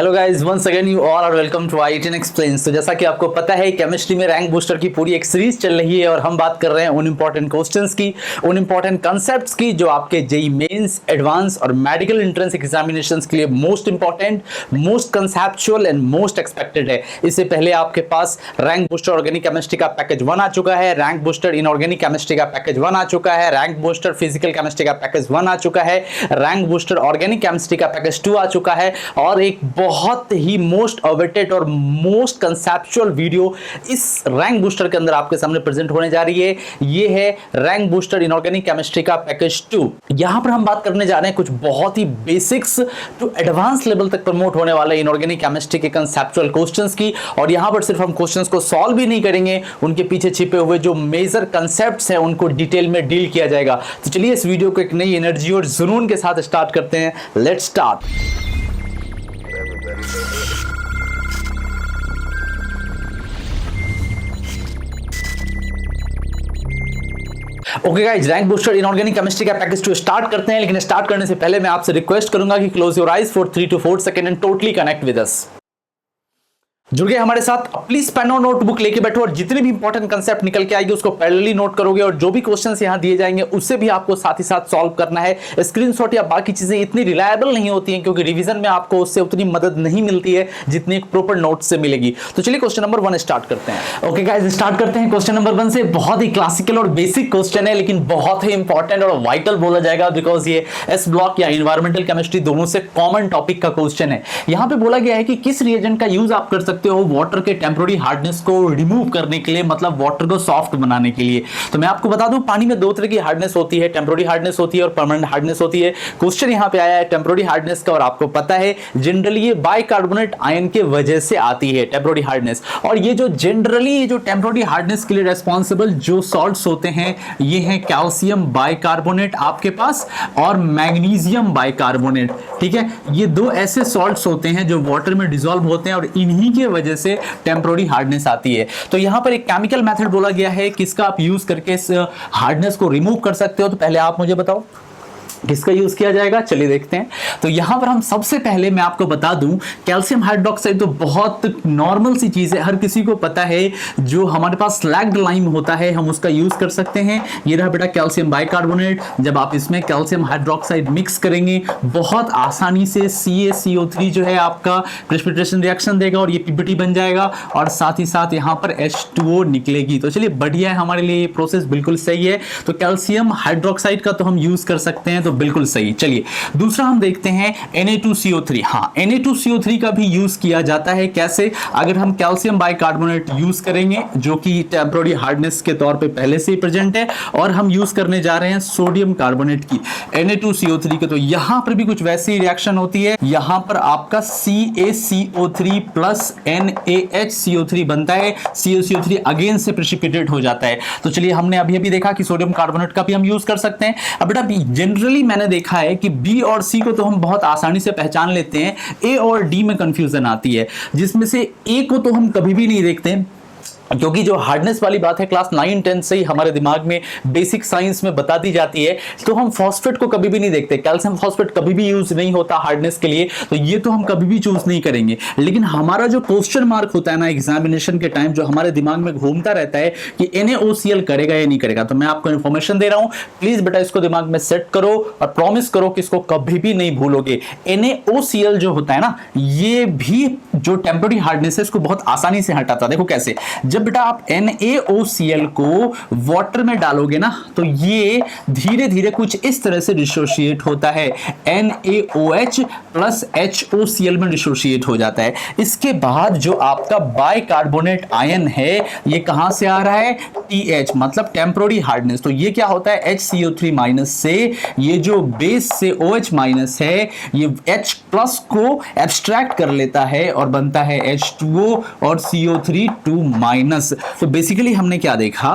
Hello guys, once again you all are welcome to आई10 explains. तो जैसा कि आपको पता है, केमिस्ट्री में रैंक बूस्टर की पूरी एक सीरीज चल रही है और हम बात कर रहे हैं उन इंपॉर्टेंट क्वेश्चंस की, उन इंपॉर्टेंट कांसेप्ट्स की जो आपके जेई मेंस, एडवांस और मेडिकल एंट्रेंस एग्जामिनेशंस के लिए most important, most conceptual and most expected है। इससे पहले आपके पास रैंक बूस्टर ऑर्गेनिक केमिस्ट्री का पैकेज 1 आ चुका है, रैंक बूस्टर इनऑर्गेनिक केमिस्ट्री का पैकेज 1 आ चुका है, रैंक बूस्टर फिजिकल केमिस्ट्री का पैकेज 1 आ चुका है, रैंक बूस्टर ऑर्गेनिक केमिस्ट्री का पैकेज 2 आ चुका है और एक बहुत ही मोस्ट अवेटेड और मोस्ट कंसेप्चुअल वीडियो इस रैंक बूस्टर के अंदर आपके सामने प्रेजेंट होने जा रही है। ये है रैंक बूस्टर इनऑर्गेनिक केमिस्ट्री का पैकेज 2। यहां पर हम बात करने जा रहे हैं कुछ बहुत ही बेसिक्स टू एडवांस लेवल तक प्रमोट होने वाले इनऑर्गेनिक केमिस्ट्री के कंसेप्चुअल क्वेश्चंस की। और यहां पर सिर्फ हम क्वेश्चंस को सॉल्व भी नहीं करेंगे, उनके पीछे छिपे हुए जो मेजर कंसेप्ट्स हैं उनको डिटेल में डील किया जाएगा। तो चलिए इस वीडियो को एक नई एनर्जी और जुनून के साथ स्टार्ट करते हैं। Let's start. Okay guys, rank booster inorganic chemistry का पैकेज 2 स्टार्ट करते हैं, लेकिन स्टार्ट करने से पहले मैं आपसे रिक्वेस्ट करूंगा कि close your eyes for 3 to 4 second and totally connect with us. जुड़ गए हमारे साथ? प्लीज पेन और नोटबुक लेके बैठो और जितने भी इंपॉर्टेंट कंसेप्ट निकल के आएंगे उसको पैरेलली नोट करोगे और जो भी क्वेश्चंस यहां दिए जाएंगे उससे भी आपको साथ ही साथ सॉल्व करना है। स्क्रीनशॉट या बाकी चीजें इतनी रिलायबल नहीं होती हैं क्योंकि रिवीजन में आपको उससे उतनी मदद नहीं मिलती है जितनी एक प्रॉपर नोट से मिलेगी। तो चलिए क्वेश्चन नंबर 1 स्टार्ट करते हैं। ओके गाइस, स्टार्ट करते हैं क्वेश्चन नंबर 1 से। बहुत ही क्लासिकल और बेसिक क्वेश्चन है लेकिन बहुत ही इंपॉर्टेंट और वाइटल बोला जाएगा बिकॉज ये एस ब्लॉक या इन्वायरमेंटल केमिस्ट्री दोनों से कॉमन टॉपिक का क्वेश्चन है। यहां पे बोला गया है कि किस रिएजेंट का यूज आप कर सकते हो वाटर के टेम्पररी हार्डनेस को रिमूव करने के लिए, मतलब वाटर को सॉफ्ट बनाने के लिए। तो मैं आपको बता दूं, पानी में दो तरह की हार्डनेस होती है, टेम्पररी हार्डनेस होती है और परमानेंट हार्डनेस होती है। क्वेश्चन यहां पे आया है टेम्पररी हार्डनेस का और आपको पता है जनरली ये बाइकार्बोनेट आयन के वजह से आती है टेम्पररी हार्डनेस। और ये जो जनरली जो टेम्पररी हार्डनेस के लिए रेस्पॉन्सिबल जो सॉल्ट्स होते हैं ये है कैल्शियम बाइकार्बोनेट आपके पास और मैग्नीशियम बाइकार्बोनेट। ठीक है, ये दो ऐसे सॉल्ट्स होते हैं जो वाटर में डिसॉल्व होते हैं और इन्हीं के वजह से टेम्पररी हार्डनेस आती है। तो यहां पर एक केमिकल मेथड बोला गया है किसका आप यूज करके इस हार्डनेस को रिमूव कर सकते हो। तो पहले आप मुझे बताओ किसका यूज किया जाएगा, चलिए देखते हैं। तो यहां पर हम सबसे पहले मैं आपको बता दूं, कैल्शियम हाइड्रोक्साइड तो बहुत नॉर्मल सी चीज है, हर किसी को पता है। जो हमारे पास स्लैग्ड लाइम होता है हम उसका यूज कर सकते हैं। ये रहा बेटा कैल्शियम बाइकार्बोनेट। जब आप इसमें कैल्शियम हाइड्रोक्साइड मिक्स करेंगे बहुत आसानी से CaCO3 जो है आपका प्रेसिपिटेशन रिएक्शन देगा और ये PBT बन जाएगा और साथ ही साथ यहां पर H2O निकलेगी। तो चलिए बढ़िया है, हमारे लिए ये प्रोसेस बिल्कुल सही है। तो कैल्शियम हाइड्रोक्साइड का तो हम यूज कर सकते हैं, तो बिल्कुल सही। चलिए दूसरा हम देखते हैं Na2CO3। हाँ, Na2CO3 का भी यूज किया जाता है। कैसे? अगर हम कैल्शियम बाइकार्बोनेट यूज करेंगे जो कि टेम्पररी हार्डनेस के तौर पे पहले से ही प्रेजेंट है और हम यूज करने जा रहे हैं सोडियम कार्बोनेट की Na2CO3 के, तो यहां पर भी कुछ वैसी रिएक्शन होती है। यहां पर आपका CaCO3 प्लस NaHCO3 बनता है। CaCO3 अगेन से प्रेसिपिटेट हो जाता है। तो चलिए हमने अभी अभी देखा कि सोडियम कार्बोनेट का भी हम यूज कर सकते हैं। अब बेटा जनरली मैंने देखा है कि बी और सी को तो हम बहुत आसानी से पहचान लेते हैं, ए और डी में कंफ्यूजन आती है, जिसमें से ए को तो हम कभी भी नहीं देखते क्योंकि जो हार्डनेस वाली बात है क्लास 9-10 से ही हमारे दिमाग में बेसिक साइंस में बता दी जाती है। तो हम फॉस्फेट को कभी भी नहीं देखते, कैल्शियम फॉस्फेट कभी भी यूज नहीं होता हार्डनेस के लिए, तो ये तो हम कभी भी चूज नहीं करेंगे। लेकिन हमारा जो क्वेश्चन मार्क होता है ना एग्जामिनेशन के टाइम, जो हमारे दिमाग में घूमता रहता है कि NaOCl करेगा या नहीं करेगा। तो मैं आपको इन्फॉर्मेशन दे रहा हूं, प्लीज बेटा इसको दिमाग में सेट करो और प्रॉमिस करो कि इसको कभी भी नहीं भूलोगे। NaOCl जो होता है ना, ये भी जो टेम्पररी हार्डनेस है इसको बहुत आसानी से हटाता है। देखो कैसे, जब बेटा आप NaOCl को वाटर में डालोगे ना तो ये धीरे धीरे कुछ इस तरह से डिसोशिएट होता है, NaOH प्लस HOCl में डिसोशिएट हो जाता है। इसके बाद जो आपका बाइकार्बोनेट आयन है ये कहां से आ रहा है, TH मतलब टेम्पररी हार्डनेस। तो ये क्या होता है, HCO3 माइनस से ये जो बेस से OH माइनस है ये H प्लस को एब्स्ट्रैक्ट कर लेता है और बनता है H2O और CO3 2 माइनस। तो बेसिकली हमने क्या देखा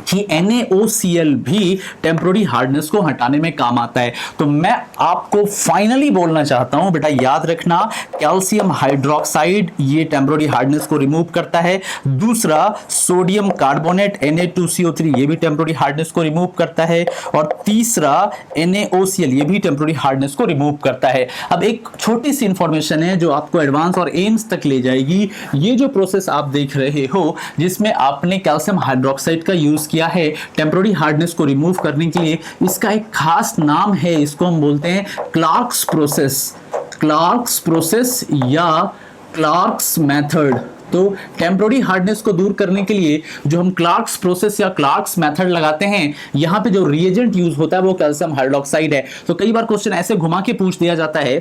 कि NaOCl भी टेम्पोररी हार्डनेस को हटाने में काम आता है। तो मैं आपको फाइनली बोलना चाहता हूं बेटा, याद रखना, कैल्शियम हाइड्रोक्साइड ये टेम्पोररी हार्डनेस को रिमूव करता है। दूसरा सोडियम कार्बोनेट Na2CO3 ये भी टेम्पोररी हार्डनेस को रिमूव करता है। और तीसरा NaOCl ये भी टेम्पोररी हार्डनेस को रिमूव करता है। अब एक छोटी सी इंफॉर्मेशन है जो आपको एडवांस और एम्स तक ले जाएगी। ये जो प्रोसेस आप देख रहे हो जिसमें आपने कैल्शियम हाइड्रोक्साइड का यूज किया है टेम्पोररी हार्डनेस को रिमूव करने के लिए, इसका एक खास नाम है, इसको हम बोलते हैं क्लार्क्स प्रोसेस, क्लार्क्स प्रोसेस या क्लार्क्स मेथड। तो टेम्पोररी हार्डनेस को दूर करने के लिए जो हम क्लार्क्स प्रोसेस या क्लार्क्स मेथड लगाते हैं, यहां पे जो रिएजेंट यूज होता है वो कैल्शियम हाइड्रोक्साइड है। तो कई बार क्वेश्चन ऐसे घुमा के पूछ दिया जाता है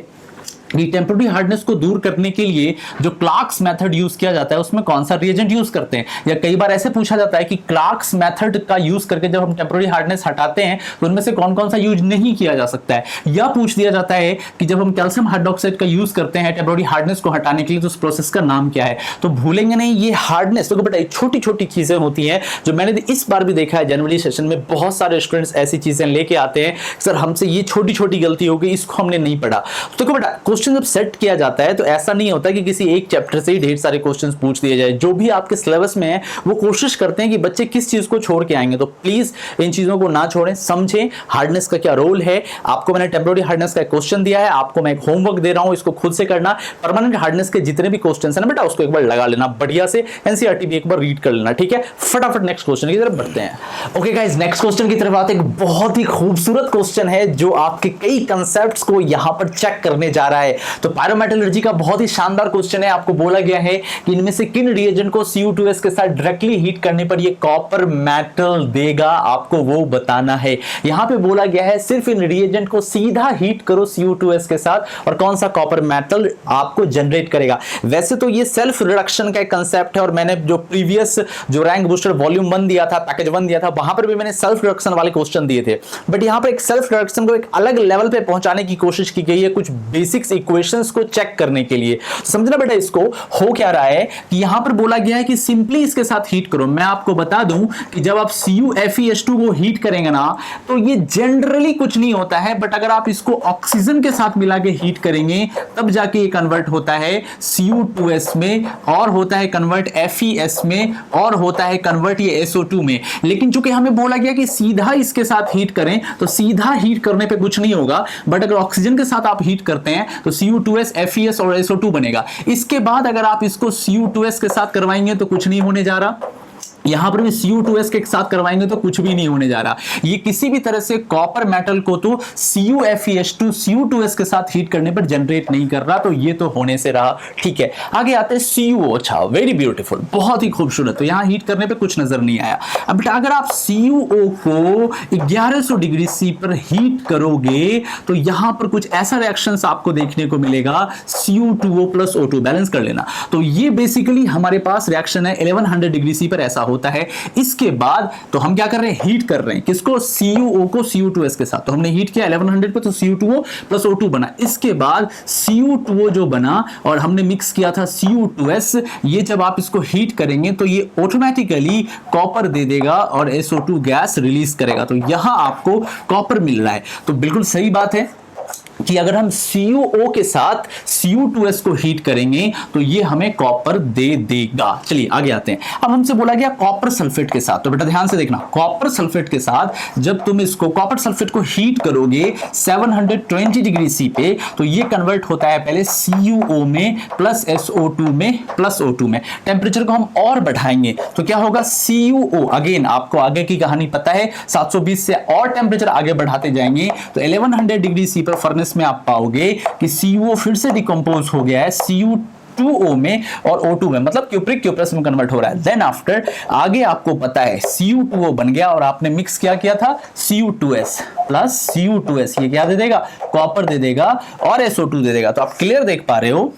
कि टेम्पोररी हार्डनेस को दूर करने के लिए जो क्लार्क्स मेथड यूज किया जाता है उसमें कौन सा रिएजेंट यूज करते हैं, या कई बार ऐसे पूछा जाता है कि क्लार्क्स मेथड का यूज करके जब हम टेम्पोररी हार्डनेस हटाते हैं तो उनमें से कौन कौन सा यूज नहीं किया जा सकता है। या पूछ दिया जाता है कि जब हम कैल्शियम हाइड्रोक्साइड का यूज करते हैं टेम्पोररी हार्डनेस को हटाने के लिए तो उस प्रोसेस का नाम क्या है। तो भूलेंगे नहीं, ये हार्डनेस तो बेटा छोटी छोटी चीजें होती हैं जो मैंने इस बार भी देखा है जनवरी सेशन में बहुत सारे स्टूडेंट्स ऐसी चीजें लेके आते हैं, सर हमसे ये छोटी छोटी गलती हो गई, इसको हमने नहीं पढ़ा। तो बेटा क्वेश्चन जब सेट किया जाता है तो ऐसा नहीं होता कि किसी एक चैप्टर से ही ढेर सारे क्वेश्चंस पूछ दिए जाए। जो भी आपके सिलेबस में है वो कोशिश करते हैं कि बच्चे किस चीज को छोड़ के आएंगे, तो प्लीज इन चीजों को ना छोड़ें, समझें हार्डनेस का क्या रोल है। आपको मैंने टेम्पोररी हार्डनेस का एक क्वेश्चन दिया है, आपको मैं एक होमवर्क दे रहा हूं, इसको खुद से करना। परमानेंट हार्डनेस के जितने भी क्वेश्चंस हैं ना बेटा उसको एक बार लगा लेना बढ़िया से, एनसीईआरटी भी एक बार रीड कर लेना, ठीक है। फटाफट नेक्स्ट क्वेश्चन की तरफ बढ़ते हैं। ओके गाइस, नेक्स्ट क्वेश्चन की तरफ आते हैं। एक बहुत ही खूबसूरत क्वेश्चन है जो आपके कई कंसेप्ट्स को यहां पर चेक करने जा रहा है। तो पायरोमेटलर्जी का बहुत ही शानदार क्वेश्चन है। आपको बोला गया है कि इनमें से किन रिएजेंट को Cu2S के साथ डायरेक्टली हीट करने पर ये कॉपर मेटल देगा, आपको वो बताना है। यहां पे बोला गया है सिर्फ इन रिएजेंट को सीधा हीट करो Cu2S के साथ और कौन सा कॉपर मेटल आपको जनरेट करेगा। वैसे तो ये सेल्फ रिडक्शन का एक कंसेप्ट है और मैंने जो प्रीवियस जो रैंक बूस्टर वॉल्यूम 1 दिया था, पैकेज 1 दिया था, वहां पर भी मैंने सेल्फ रिडक्शन वाले क्वेश्चन दिए थे। बट यहां पर एक सेल्फ रिडक्शन को एक अलग लेवल पे पहुंचाने की कोशिश की गई है कुछ बेसिक्स इक्वेशंस को चेक करने के लिए। समझना बेटा इसको, हो क्या रहा है कि यहां पर बोला गया है कि सिंपली इसके साथ हीट करो। मैं आपको बता दूं कि जब आप CuFeS2 को हीट करेंगे ना तो ये जनरली कुछ नहीं होता है, बट अगर आप इसको ऑक्सीजन के साथ मिला के हीट करेंगे तब जाके ये कन्वर्ट होता है Cu2S में, और होता है कन्वर्ट FeS में, और होता है कन्वर्ट ये SO2 में। लेकिन चूंकि हमें बोला गया कि सीधा इसके साथ हीट करें तो सीधा हीट करने पे कुछ नहीं होगा, बट अगर ऑक्सीजन के साथ आप हीट करते हैं तो Cu2S, FeS और SO2 बनेगा। इसके बाद अगर आप इसको Cu2S के साथ करवाएंगे तो कुछ नहीं होने जा रहा, यहां पर भी Cu2S के साथ करवाएंगे तो कुछ भी नहीं होने जा रहा। ये किसी भी तरह से कॉपर मेटल को तो CuFeS2 Cu2S के साथ हीट करने पर जनरेट नहीं कर रहा, तो ये तो होने से रहा, ठीक है। आगे आते हैं CuO। अच्छा, वेरी ब्यूटीफुल, बहुत ही खूबसूरत। तो यहां हीट करने पे कुछ नजर नहीं आया। अब बेटा अगर आप CuO को 1100 डिग्री C पर हीट करोगे तो यहां पर कुछ ऐसा रिएक्शंस आपको देखने को मिलेगा, Cu2O + O2 बैलेंस कर लेना। तो ये बेसिकली हमारे पास रिएक्शन है 1100 डिग्री C पर ऐसा होता है। इसके बाद तो हम क्या कर रहे हैं, हीट कर रहे हैं किसको, CuO को Cu2S के साथ। तो हमने हीट किया 1100 पे तो Cu2O + O2 बना। इसके बाद Cu2O जो बना और हमने मिक्स किया था Cu2S, ये जब आप इसको हीट करेंगे तो ये ऑटोमेटिकली कॉपर दे देगा और SO2 गैस रिलीज करेगा। तो यहां आपको कॉपर मिल रहा है। तो बिल्कुल सही बात है कि अगर हम CuO के साथ Cu2S को हीट करेंगे तो ये हमें कॉपर दे देगा। चलिए आगे आते हैं। अब हमसे बोला गया कॉपर सल्फेट के साथ, तो बेटा ध्यान से देखना, कॉपर सल्फेट के साथ जब तुम इसको कॉपर सल्फेट को हीट करोगे 720 डिग्री C पे तो ये कन्वर्ट होता है पहले CuO में प्लस SO2 में प्लस O2 में। टेम्परेचर को हम और बढ़ाएंगे तो क्या होगा, CuO, अगेन आपको आगे की कहानी पता है, 720 से और टेम्परेचर आगे बढ़ाते जाएंगे तो 1100 डिग्री C पर फर्नेस में आप पाओगे कि CuO फिर से डिकम्पोज हो गया है Cu2O में और O2 में, मतलब क्यूप्रिक क्यूप्रस में कन्वर्ट हो रहा है। देन आफ्टर आगे आपको पता है Cu2O बन गया और आपने मिक्स क्या किया था, Cu2S प्लस Cu2S, ये क्या दे देगा, कॉपर दे देगा और SO2 दे देगा। तो आप क्लियर देख पा रहे हो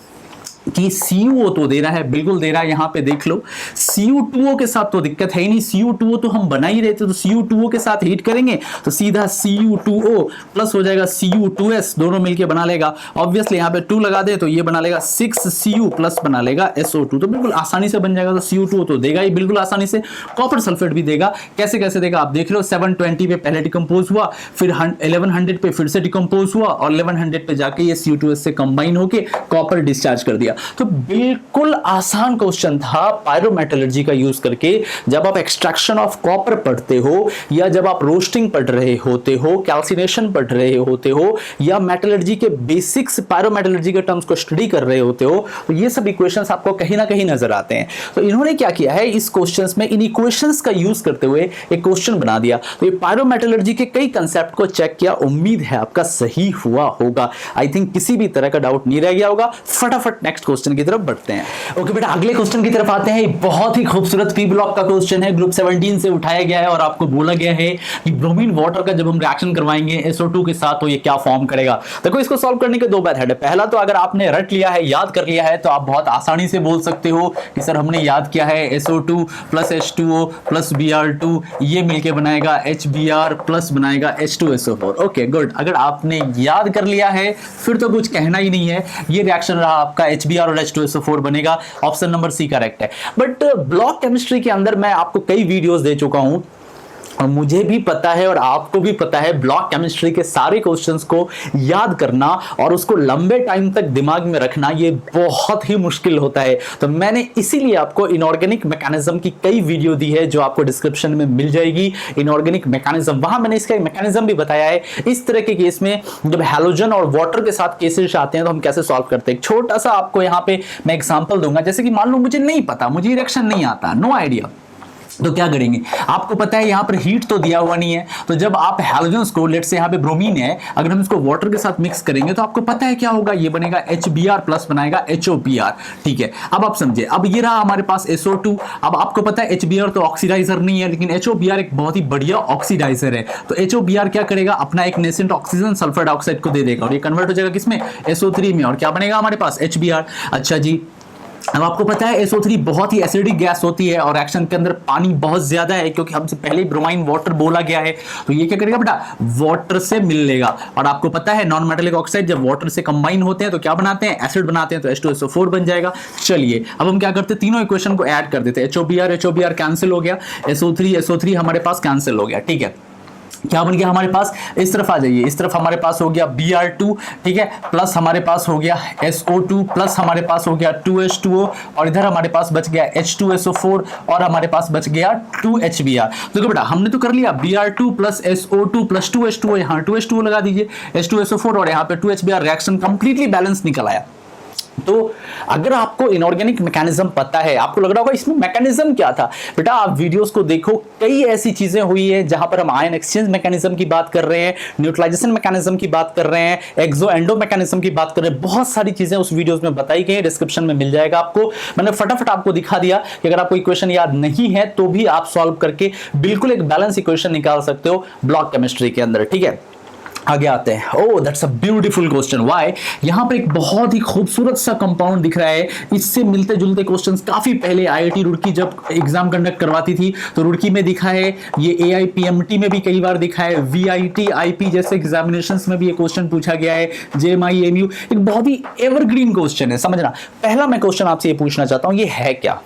कि CuO तो दे रहा है, बिल्कुल दे रहा है, यहां पे देख लो। Cu2O के साथ तो दिक्कत है ही नहीं, Cu2O तो हम बना ही रहे थे, तो Cu2O के साथ हीट करेंगे तो सीधा Cu2O प्लस हो जाएगा Cu2S, दोनों मिलके बना लेगा। ऑब्वियसली यहां पे 2 लगा दे तो ये बना लेगा 6Cu प्लस बना लेगा SO2, तो बिल्कुल आसानी से बन जाएगा। तो Cu2O तो देगा ही बिल्कुल आसानी से, कॉपर सल्फेट भी देगा। कैसे कैसे देगा आप देख लो, 720 पे पहले डिकम्पोज हुआ, फिर 1100 पे फिर से डिकम्पोज हुआ और 1100 पे जाके ये Cu2S से कंबाइन होके कॉपर डिस्चार्ज कर दिया। तो बिल्कुल आसान क्वेश्चन था पायरोमेटलर्जी का यूज करके। जब आप एक्सट्रैक्शन ऑफ कॉपर पढ़ते हो या जब आप रोस्टिंग पढ़ रहे होते हो, कैल्सिनेशन पढ़ रहे होते हो या मेटलर्जी के बेसिक्स पायरोमेटलर्जी के टर्म्स को स्टडी कर रहे होते हो, तो ये सब इक्वेशंस आपको कहीं ना कहीं नजर आते हैं। तो इन्होंने क्या किया है, इस क्वेश्चंस में इन इक्वेशंस का यूज करते हुए एक क्वेश्चन बना दिया। तो ये पायरोमेटलर्जी के कई कंसेप्ट को चेक किया, उम्मीद है आपका सही हुआ होगा। आई थिंक किसी भी तरह का डाउट नहीं रह गया होगा। फटाफट नेक्स्ट क्वेश्चन की तरफ बढ़ते हैं। ओके बेटा, अगले क्वेश्चन की तरफ आते हैं। बहुत ही खूबसूरत पी ब्लॉक का क्वेश्चन है, ग्रुप 17 से उठाया गया है और आपको बोला गया है कि ब्रोमीन वाटर का जब हम रिएक्शन करवाएंगे SO2 के साथ तो ये क्या फॉर्म करेगा। देखो, इसको सॉल्व करने के दो मेथड है। पहला तो अगर आपने रट लिया है, याद कर लिया है, तो आप बहुत आसानी से बोल सकते हो कि सर हमने याद किया है SO2 plus H2O plus Br2 ये मिलके बनाएगा HBr प्लस बनाएगा H2SO4। ओके गुड, अगर आपने याद कर लिया है फिर तो कुछ कहना ही नहीं है, ये रिएक्शन रहा आपका HBr और H2SO4 बनेगा। ऑप्शन नंबर सी करेक्ट है। बट ब्लॉक केमिस्ट्री के अंदर मैं आपको कई वीडियोस दे चुका हूं और मुझे भी पता है और आपको भी पता है ब्लॉक केमिस्ट्री के सारे क्वेश्चंस को याद करना और उसको लंबे टाइम तक दिमाग में रखना ये बहुत ही मुश्किल होता है। तो मैंने इसीलिए आपको इनऑर्गेनिक मैकेनिज्म की कई वीडियो दी है जो आपको डिस्क्रिप्शन में मिल जाएगी। इनऑर्गेनिक मैकेनिज्म, वहां मैंने इसका मैकेनिज्म भी बताया है। इस तरह के केस में जब हैलोजन और वाटर के साथ केसेस आते हैं तो हम कैसे सॉल्व करते हैं। छोटा सा आपको यहाँ पे मैं एग्जाम्पल दूंगा। जैसे कि मान लो मुझे नहीं पता, मुझे रिएक्शन नहीं आता, नो आइडिया, तो क्या करेंगे। आपको पता है यहाँ पर हीट तो दिया हुआ नहीं है, तो जब आप हैलोजन्स को, लेट से यहाँ पे ब्रोमीन है, अगर हम इसको वाटर के साथ मिक्स करेंगे तो आपको पता है क्या होगा, ये बनेगा HBr प्लस बनाएगा HOPr। ठीक है, अब आप समझे। अब ये रहा हमारे पास SO2। अब आपको पता है HBr तो ऑक्सीडाइजर नहीं है, लेकिन HOPr एक बहुत ही बढ़िया ऑक्सीडाइजर है। तो HOPr क्या करेगा, अपना एक नेसेंट ऑक्सीजन सल्फर डाइऑक्साइड को दे देगा और ये कन्वर्ट हो जाएगा किसमें, SO3 में, और क्या बनेगा हमारे पास HBr। अच्छा जी, अब आपको पता है SO3 बहुत ही एसिडिक गैस होती है और एक्शन के अंदर पानी बहुत ज्यादा है, क्योंकि हमसे पहले ही ब्रोमाइन वाटर बोला गया है। तो ये क्या करेगा बेटा, वाटर से मिल लेगा। और आपको पता है नॉन मेटालिक ऑक्साइड जब वाटर से कंबाइन होते हैं तो क्या बनाते हैं, एसिड बनाते हैं, तो H2SO4 बन जाएगा। चलिए अब हम क्या करते हैं, तीनों इक्वेशन को ऐड कर देते हैं। HOPr कैंसिल हो गया, SO3 हमारे पास कैंसिल हो गया। ठीक है, क्या बन गया हमारे पास, इस तरफ आ जाइए, इस तरफ हमारे पास हो गया Br2, ठीक है, प्लस हमारे पास हो गया SO2 प्लस हमारे पास हो गया 2H2O और इधर हमारे पास बच गया H2SO4 और हमारे पास बच गया 2HBr। देखो बेटा, हमने तो कर लिया Br2 plus SO2 plus 2H2O, यहाँ 2H2O लगा दीजिए, H2SO4 और यहाँ पे 2HBr, रिएक्शन कंप्लीटली बैलेंस निकल आया। तो अगर आपको इनऑर्गेनिक मैकेनिज्म पता है, आपको लग रहा होगा इसमें मैकेनिज्म क्या था, बेटा आप वीडियोस को देखो, कई ऐसी चीजें हुई है जहां पर हम आयन एक्सचेंज मैकेनिज्म की बात कर रहे हैं, न्यूट्रलाइजेशन मैकेनिज्म की बात कर रहे हैं, एक्सो एंडो मैकेनिज्म की बात कर रहे हैं। बहुत सारी चीजें उस वीडियोस में बताई गई है, डिस्क्रिप्शन में मिल जाएगा आपको। मैंने फटाफट आपको दिखा दिया कि अगर आपको इक्वेशन याद नहीं है तो भी आप सॉल्व करके बिल्कुल एक बैलेंस इक्वेशन निकाल सकते हो ब्लॉक केमिस्ट्री के अंदर। ठीक है, आगे आते हैं। ओह that's a beautiful question. Why, यहाँ पर एक बहुत ही खूबसूरत सा कंपाउंड दिख रहा है। इससे मिलते जुलते क्वेश्चंस काफी पहले IIT रुड़की जब एग्जाम कंडक्ट करवाती थी तो रुड़की में दिखा है, ये AIPMT में भी कई बार दिखा है, VIT IP जैसे एग्जामिनेशंस में भी ये क्वेश्चन पूछा गया है, JMI MU। एक बहुत ही एवरग्रीन क्वेश्चन है, समझना। पहला मैं क्वेश्चन आपसे ये पूछना चाहता हूँ, ये है क्या।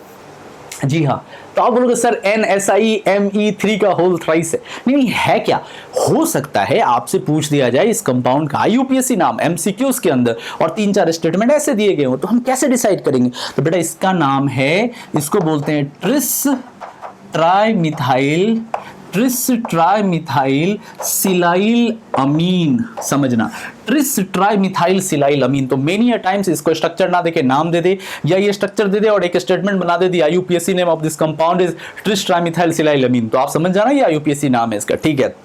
जी हाँ, तो आप बोलोगे सर NSIMe3 का होल थ्राइस है। नहीं, है क्या, हो सकता है आपसे पूछ दिया जाए इस कंपाउंड का IUPAC नाम MCQs के अंदर और 3-4 स्टेटमेंट ऐसे दिए गए हो, तो हम कैसे डिसाइड करेंगे। तो बेटा इसका नाम है, इसको बोलते हैं ट्रिस ट्राइमिथाइल सिलाइल अमीन। समझना, ट्रिस ट्राइमिथाइल सिलाइल अमीन। तो मेनी टाइम्स इसको स्ट्रक्चर ना देके नाम दे दे, या ये स्ट्रक्चर दे दे और एक स्टेटमेंट बना दे दी, IUPAC name of this compound is tris trimethyl silyl amine. तो आप समझ जाना ये IUPAC नाम है इसका। ठीक है,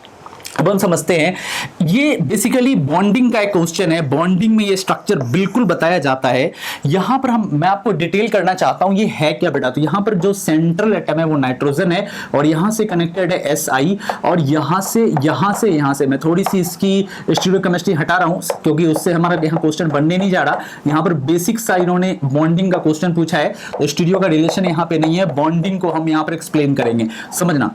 अब हम समझते हैं ये बेसिकली बॉन्डिंग का एक क्वेश्चन है। बॉन्डिंग में ये स्ट्रक्चर बिल्कुल बताया जाता है। यहां पर मैं आपको डिटेल करना चाहता हूं ये है क्या बेटा। तो यहां पर जो सेंट्रल एटम है वो नाइट्रोजन है और यहां से कनेक्टेड है Si और यहां से मैं थोड़ी सी इसकी स्टीरियोकेमिस्ट्री हटा रहा हूं क्योंकि उससे हमारा यहां क्वेश्चन बनने नहीं जा रहा। यहां पर बेसिक सा इन्होंने बॉन्डिंग का क्वेश्चन पूछा है तो स्टीरियो का रिलेशन यहां पे नहीं है, बॉन्डिंग को हम यहां पर एक्सप्लेन करेंगे, समझना,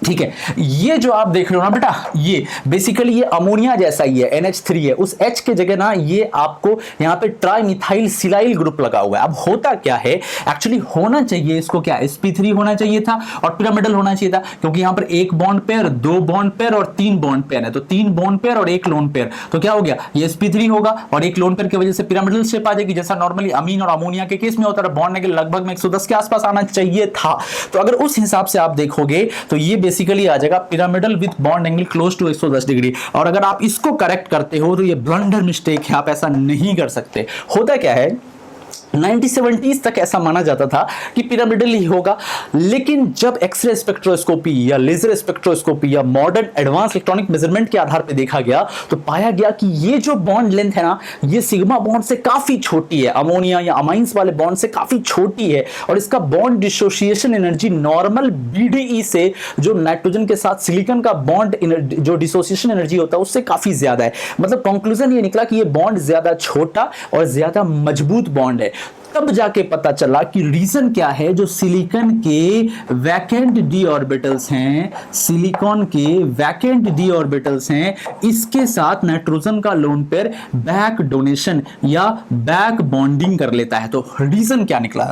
ठीक है। ये जो आप देख रहे हो ना बेटा, ये बेसिकली ये अमोनिया जैसा ही है, NH3 है। उस H के जगह ना ये आपको यहाँ पे ट्राइमिथाइल सिलाइल ग्रुप लगा हुआ है। अब होता क्या है, एक्चुअली होना चाहिए इसको क्या, sp3 होना चाहिए था और पिरामिडल होना चाहिए था, क्योंकि यहाँ पर एक बॉन्ड पेयर, दो बॉन्ड पेयर और तीन बॉन्ड पेयर है। तो तीन बॉन्ड पेयर और एक लोन पेयर, तो क्या हो गया, ये sp3 होगा और एक लोन पेयर की वजह से पिरामिडल शेप आ जाएगी, जैसा नॉर्मली अमीन और अमोनिया के केस में होता है। बॉन्ड एंगल लगभग में 110 के आसपास आना चाहिए था। तो अगर उस हिसाब से आप देखोगे तो ये बेसिकली आ जाएगा pyramidal with bond angle close to 110 degree. और अगर आप इसको करेक्ट करते हो तो ये ब्लंडर मिस्टेक है, आप ऐसा नहीं कर सकते। होता क्या है, 1970s तक ऐसा माना जाता था कि पिरामिडल ही होगा, लेकिन जब एक्सरे स्पेक्ट्रोस्कोपी या लेजर स्पेक्ट्रोस्कोपी या मॉडर्न एडवांस इलेक्ट्रॉनिक मेजरमेंट के आधार पर देखा गया तो पाया गया कि ये जो बॉन्ड लेंथ है ना, ये सिग्मा बॉन्ड से काफी छोटी है, अमोनिया या अमाइंस वाले बॉन्ड से काफी छोटी है। और इसका bond dissociation energy normal BDE से, जो नाइट्रोजन के साथ सिलिकॉन का बॉन्ड जो डिसोसिएशन एनर्जी होता है उससे काफी ज्यादा है। मतलब कंक्लूजन ये निकला कि ये बॉन्ड ज्यादा छोटा और ज्यादा मजबूत बॉन्ड है। तब जाके पता चला कि रीजन क्या है, जो सिलिकॉन के वैकेंट डी ऑर्बिटल्स हैं, सिलिकॉन के वैकेंट डी ऑर्बिटल्स हैं, इसके साथ नाइट्रोजन का लोन पेयर बैक डोनेशन या बैक बॉन्डिंग कर लेता है। तो रीजन क्या निकला,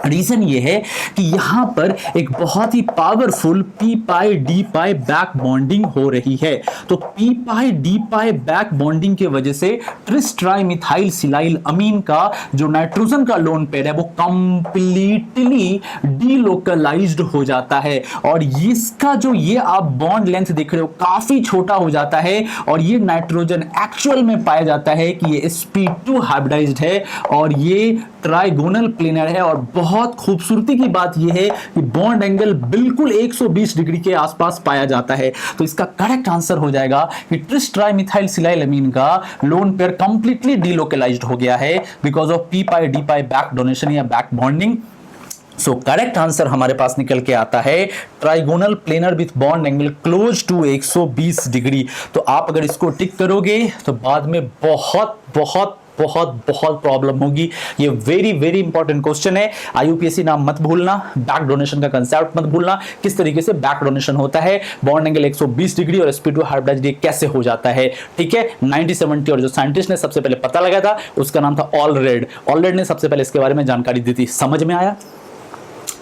रीजन ये है कि यहां पर एक बहुत ही powerful p pi d pi back bonding हो रही है। तो p pi d pi back bonding की वजह से ट्रिस ट्राइमिथाइल सिलाइल अमीन का जो नाइट्रोजन का लोन पेयर है वो कंप्लीटली डीलोकलाइज्ड हो जाता है और इसका जो ये आप बॉन्ड लेंथ देख रहे हो काफी छोटा हो जाता है। और ये नाइट्रोजन एक्चुअल में पाया जाता है कि ये sp2 हाइब्रिडाइज्ड है और ये ट्राइगोनल प्लेनर है। और बहुत खूबसूरती की बात यह है कि बॉन्ड एंगल बिल्कुल 120 डिग्री के आसपास पाया जाता है। तो इसका करेक्ट आंसर हो जाएगा कि ट्रिस ट्राइमिथाइल सिलाइल अमीन का लोन पेयर कंप्लीटली डीलोकलाइज्ड हो गया है because of p pi d pi back donation या back bonding. So correct answer हमारे पास निकल के आता है trigonal planar with bond angle close to 120 degree. तो आप अगर इसको टिक करोगे तो बाद में बहुत बहुत बहुत बहुत प्रॉब्लम होगी। ये वेरी वेरी इंपॉर्टेंट क्वेश्चन है, IUPAC नाम मत भूलना, बैक डोनेशन का कंसेप्ट मत भूलना, किस तरीके से बैक डोनेशन होता है, बॉन्ड एंगल 120 डिग्री और sp2 हाइब्रिडाइज्ड कैसे हो जाता है। ठीक है, 1970 और जो साइंटिस्ट ने सबसे पहले पता लगाया था उसका नाम था ऑलरेड ने सबसे पहले इसके बारे में जानकारी दी थी। समझ में आया,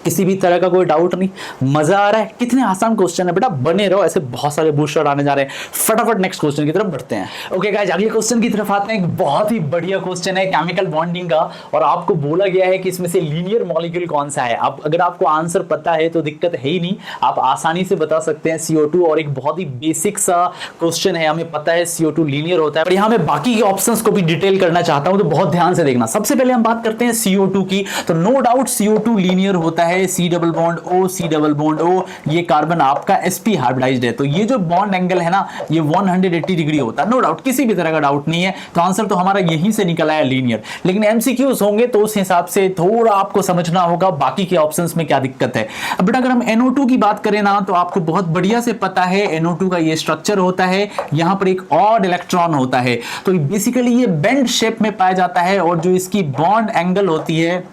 किसी भी तरह का कोई डाउट नहीं, मजा आ रहा है, कितने आसान क्वेश्चन है बेटा, बने रहो, ऐसे बहुत सारे बूस्टर आने जा रहे हैं। फटाफट नेक्स्ट क्वेश्चन की तरफ बढ़ते हैं। ओके गाइस, अगले क्वेश्चन की तरफ आते हैं। एक बहुत ही बढ़िया क्वेश्चन है केमिकल बॉन्डिंग का और आपको बोला गया है कि इसमें से लीनियर मॉलिक्यूल कौन सा है। अब अगर आपको आंसर पता है तो दिक्कत है ही नहीं, आप आसानी से बता सकते हैं CO2। और एक बहुत ही बेसिक सा क्वेश्चन है, हमें पता है CO2 लीनियर होता है, पर यहां मैं बाकी के ऑप्शंस को भी डिटेल करना चाहता हूं, तो बहुत ध्यान से देखना। सबसे पहले हम बात करते हैं CO2 की, तो नो डाउट CO2 लीनियर होता है, C double bond O, C double bond O, ये कार्बन आपका sp हाइब्रिडाइज्ड है। तो ये जो बॉन्ड एंगल है ना, ये 180 डिग्री होता है, नो डाउट, किसी भी तरह का डाउट नहीं है। तो आंसर तो हमारा यहीं से निकल आया, लीनियर। लेकिन MCQs होंगे तो उस हिसाब से थोड़ा आपको समझना होगा बाकी के ऑप्शंस में क्या दिक्कत है। अब बेटा अगर हम NO2 की बात करें ना, तो आपको बहुत बढ़िया से पता है NO2 का ये स्ट्रक्चर होता है, यहां पर एक ऑड इलेक्ट्रॉन होता है। तो बेसिकली ये बेंड शेप में पाया जाता है और जो इसकी बॉन्ड एंगल होती है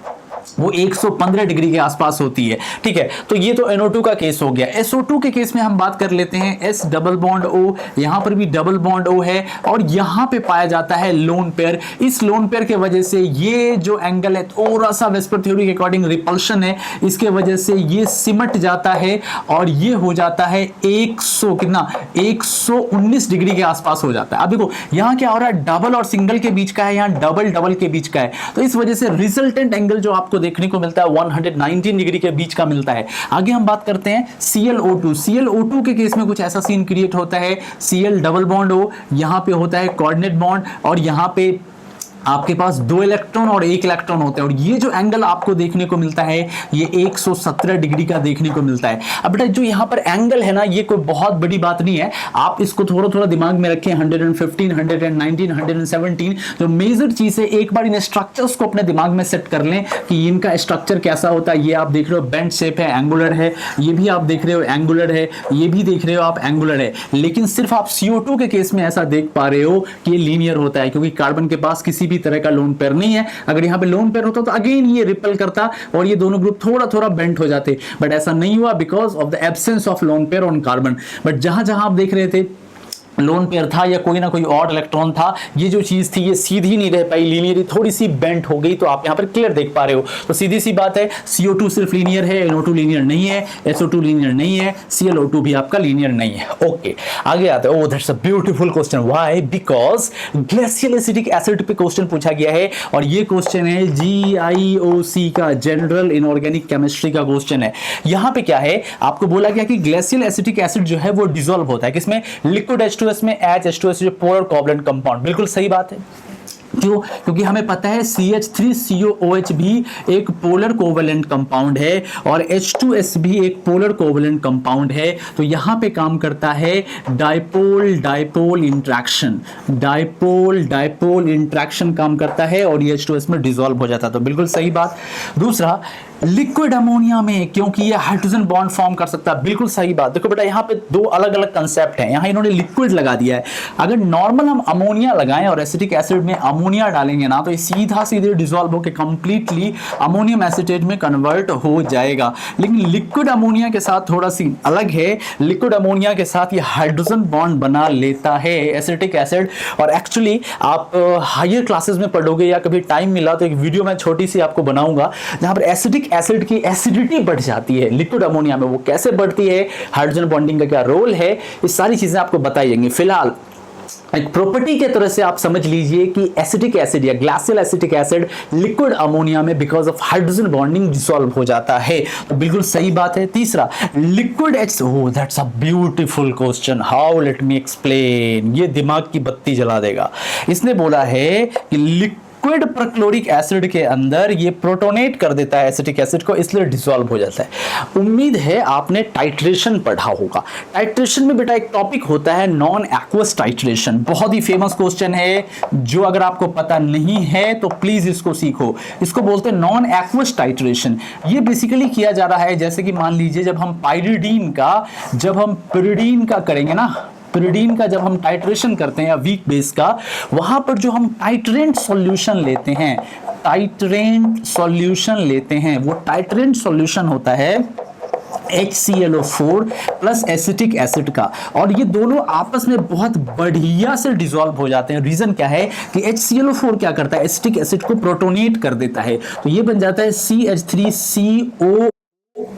वो 115 डिग्री के आसपास होती है। ठीक है, तो ये तो NO2 का केस हो गया। SO2 के केस में हम बात कर लेते हैं, S डबल बॉन्ड O, यहां पर भी डबल बॉन्ड O है और यहां पे पाया जाता है लोन पेयर। इस लोन पेयर के वजह से ये जो एंगल है थोड़ा सा वेस्पर थ्योरी के अकॉर्डिंग रिपल्शन है, इसके वजह से ये सिमट जाता है और ये हो जाता है 119 डिग्री के आसपास हो जाता है। अब देखो यहां क्या हो रहा है, डबल और सिंगल के बीच का है, यहां डबल के बीच का है, तो इस वजह से रिजल्टेंट एंगल जो आपको देखने को मिलता है 119 डिग्री के बीच का मिलता है। आगे हम बात करते हैं ClO2 के केस में कुछ ऐसा सीन क्रिएट होता है, Cl डबल बॉन्ड O, यहां पे होता है कोऑर्डिनेट बॉन्ड और यहां पे आपके पास 2 इलेक्ट्रॉन और 1 इलेक्ट्रॉन होते हैं, और ये जो एंगल आपको देखने को मिलता है ये 117 डिग्री का देखने को मिलता है। अब बेटा जो यहाँ पर एंगल है ना, ये कोई बहुत बड़ी बात नहीं है, आप इसको थोड़ा थोड़ा दिमाग में रखें। 115, 119, 117 जो मेजर चीज है, एक बार इन स्ट्रक्चर्स को अपने दिमाग में सेट कर लें कि इनका स्ट्रक्चर कैसा होता है। ये आप देख रहे हो बेंड शेप है, एंगुलर है, ये भी आप देख रहे हो एंगुलर है, ये भी देख रहे हो आप एंगुलर है, लेकिन सिर्फ आप CO2 के केस में ऐसा देख पा रहे हो कि ये लीनियर होता है, क्योंकि कार्बन के पास किसी भी तरह का लोन पेयर नहीं है। अगर यहां पे लोन पेयर होता तो अगेन ये रिपेल करता और ये दोनों ग्रुप थोड़ा थोड़ा बेंट हो जाते, बट ऐसा नहीं हुआ because of the absence of lone pair on carbon. But जहां जहां आप देख रहे थे लोन पेयर था या कोई ना कोई और इलेक्ट्रॉन था, ये जो चीज थी ये सीधी नहीं रह पाई, लीनियरली थोड़ी सी बेंट हो गई, तो आप यहां पर क्लियर देख पा रहे हो। तो सीधी सी बात है, CO2 सिर्फ लीनियर है, NO2 लीनियर नहीं है, SO2 लीनियर नहीं है, ClO2 भी आपका लीनियर नहीं है। ओके, आगे आते हैं। ओह that's a beautiful question. Why? Because glacial acetic acid पे क्वेश्चन पूछा गया है, और ये क्वेश्चन है GIOC का, जनरल इनऑर्गेनिक केमिस्ट्री का क्वेश्चन है। यहां पे क्या है, आपको बोला गया कि ग्लेशियल एसिटिक एसिड जो है वो डिसॉल्व होता है किसमें? लिक्विड H2S में, H2S जो पोलर कोवलेंट कंपाउंड। बिल्कुल सही बात है। क्यों? क्योंकि हमें पता है CH3COOH भी एक पोलर कोवलेंट कंपाउंड है और H2S भी एक पोलर कोवलेंट कंपाउंड है। तो यहां पे काम करता है dipole dipole interaction, dipole dipole interaction काम करता है और ये H2S में डिसॉल्व हो जाता है। तो बिल्कुल सही बात। दूसरा, लिक्विड अमोनिया में क्योंकि ये हाइड्रोजन बॉन्ड फॉर्म कर सकता है। बिल्कुल सही बात। देखो बेटा यहाँ पे दो अलग अलग कंसेप्ट हैं, यहाँ इन्होंने लिक्विड लगा दिया है। अगर नॉर्मल हम अमोनिया लगाएं और एसिटिक एसिड में अमोनिया डालेंगे ना, तो ये सीधा सीधे डिसॉल्व होकर कंप्लीटली अमोनियम एसीटेट में कन्वर्ट हो जाएगा। लेकिन लिक्विड अमोनिया के साथ थोड़ा सी अलग है, लिक्विड अमोनिया के साथ ये हाइड्रोजन बॉन्ड बना लेता है एसिटिक एसिड। और एक्चुअली आप हायर क्लासेस में पढ़ोगे या कभी टाइम मिला तो एक वीडियो मैं छोटी सी आपको बनाऊंगा जहां पर एसिडिक एसिड की एसिडिटी बढ़ जाती है लिक्विड अमोनिया में, वो कैसे बढ़ती है, हाइड्रोजन बॉन्डिंग का क्या रोल है, ये सारी चीजें आपको बताई जाएंगी। फिलहाल एक प्रॉपर्टी के तरह से आप समझ लीजिए कि एसिटिक एसिड या glacial acetic acid liquid ammonia में because of hydrogen bonding dissolve हो जाता है। तो बिल्कुल सही बात है। तीसरा, liquid H, oh that's a beautiful question, how, let me explain. ये दिमाग की बत्ती जला देगा। इसने बोला है कि लिक्विड परक्लोरिक एसिड के अंदर ये प्रोटोनेट कर देता है एसिटिक एसिड को, इसलिए डिसॉल्व हो जाता है। उम्मीद है आपने टाइट्रेशन पढ़ा होगा। टाइट्रेशन में बेटा एक टॉपिक होता है नॉन एक्वस टाइट्रेशन, बहुत ही फेमस क्वेश्चन है, जो अगर आपको पता नहीं है तो प्लीज इसको सीखो। इसको बोलते हैं नॉन एक्वस टाइट्रेशन। ये बेसिकली किया जा रहा है, जैसे कि मान लीजिए जब हम पाइरिडीन का करेंगे ना, पिरिडीन का जब हम टाइट्रेशन करते हैं या वीक बेस का, वहां पर जो हम टाइट्रेंट सॉल्यूशन लेते हैं, टाइट्रेंट सॉल्यूशन लेते हैं, वो टाइट्रेंट सॉल्यूशन होता है HClO4 प्लस एसिटिक एसिड का, और ये दोनों आपस में बहुत बढ़िया से डिसॉल्व हो जाते हैं। रीजन क्या है कि HClO4 क्या करता है, एसिटिक एसिड को प्रोटोनेट कर देता है, तो ये बन जाता है CH3CO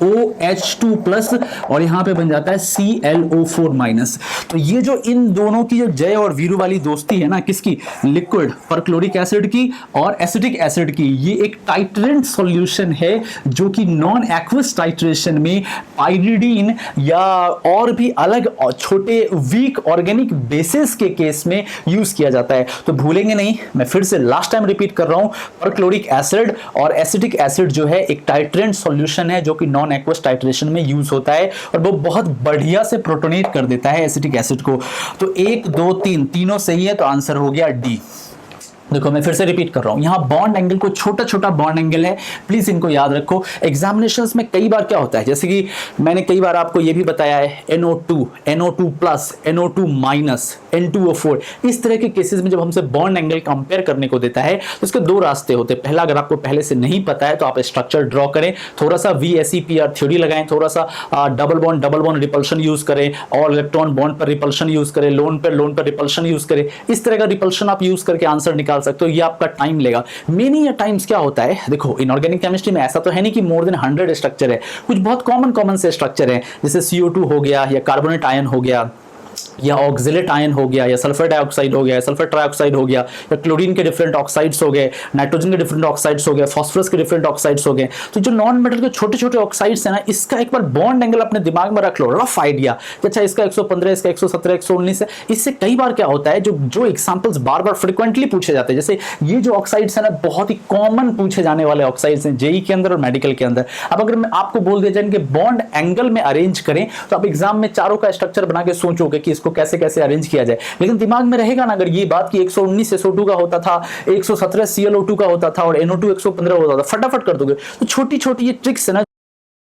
OH2 प्लस और यहां पे बन जाता है ClO4 माइनस। तो ये जो इन दोनों की जो जय और वीरू वाली दोस्ती है ना, किसकी, लिक्विड परक्लोरिक एसिड की और एसिटिक एसिड की, ये एक टाइट्रेंट सॉल्यूशन है जो कि नॉन एक्वस टाइट्रेशन में पाइरिडीन या और भी अलग छोटे वीक ऑर्गेनिक बेसिस के केस में यूज किया जाता है। तो भूलेंगे नहीं, मैं फिर से लास्ट टाइम रिपीट कर रहा हूं, परक्लोरिक एसिड और एसिटिक एसिड जो है एक टाइट्रेंट सॉल्यूशन है जो कि नॉन एक्वस टाइट्रेशन में यूज होता है और वो बहुत बढ़िया से प्रोटोनेट कर देता है एसिटिक एसिड को। तो 1 2 3 तीनों सही है, तो आंसर हो गया डी। देखो मैं फिर से रिपीट कर रहा हूं, यहां बॉन्ड एंगल को छोटा छोटा बॉन्ड एंगल है, प्लीज इनको याद रखो। एग्जामिनेशंस में कई बार क्या होता है, जैसे कि मैंने कई बार आपको यह भी बताया है, NO2 plus, NO2 minus, N2O4, इस तरह के केसेस में जब हमसे बॉन्ड एंगल कंपेयर करने को देता है तो इसके दो रास्ते होते हैं। पहला, अगर आपको पहले से नहीं पता है तो आप स्ट्रक्चर ड्रॉ करें, थोड़ा सा VSEPR थ्योरी लगाएं, थोड़ा सा डबल बॉन्ड रिपल्शन यूज करें, और इलेक्ट्रॉन बॉन्ड पर रिपल्शन यूज करें, लोन पर रिपल्शन यूज करें, इस तरह का रिपल्शन आप यूज करके आंसर निकाल सकते हो। ये आपका टाइम लेगा। मेनी टाइम्स क्या होता है, देखो इनऑर्गेनिक केमिस्ट्री में ऐसा तो है नहीं कि मोर देन 100 स्ट्रक्चर है, कुछ बहुत कॉमन से स्ट्रक्चर है, जैसे CO2 हो गया या कार्बोनेट आयन हो गया या ऑक्सिलेट आयन हो गया, या सल्फर डाइऑक्साइड हो गया, सल्फर ट्राइऑक्साइड हो गया, या क्लोरीन के डिफरेंट ऑक्साइड्स हो गए, नाइट्रोजन के डिफरेंट ऑक्साइड्स हो गए, फास्फोरस के डिफरेंट ऑक्साइड्स हो गए। तो जो नॉन मेटल के छोटे छोटे ऑक्साइड्स है ना, इसका एक बार बॉन्ड एंगल अपने दिमाग में रख लो, रफ आइडिया कि अच्छा इसका 115, इसका 117, 119 है। इससे कई बार क्या होता है, जो एग्जांपल्स बार बार फ्रिक्वेंटली पूछे जाते हैं, जैसे ये जो ऑक्साइड्स है ना, बहुत ही कॉमन पूछे जाने वाले ऑक्साइड्स हैं जेई के अंदर और मेडिकल के अंदर। अब अगर मैं आपको बोल दिया जाए इनके बॉन्ड एंगल में अरेंज करें, तो आप एग्जाम में चारों का स्ट्रक्चर बना के सोचोगे कि इसको कैसे कैसे अरेंज किया जाए, लेकिन दिमाग में रहेगा ना अगर ये बात कि 119 SO2 का होता था, 117 ClO2 का होता था और NO2 115 होता था, फटाफट कर दोगे। तो छोटी छोटी ये ट्रिक्स है ना,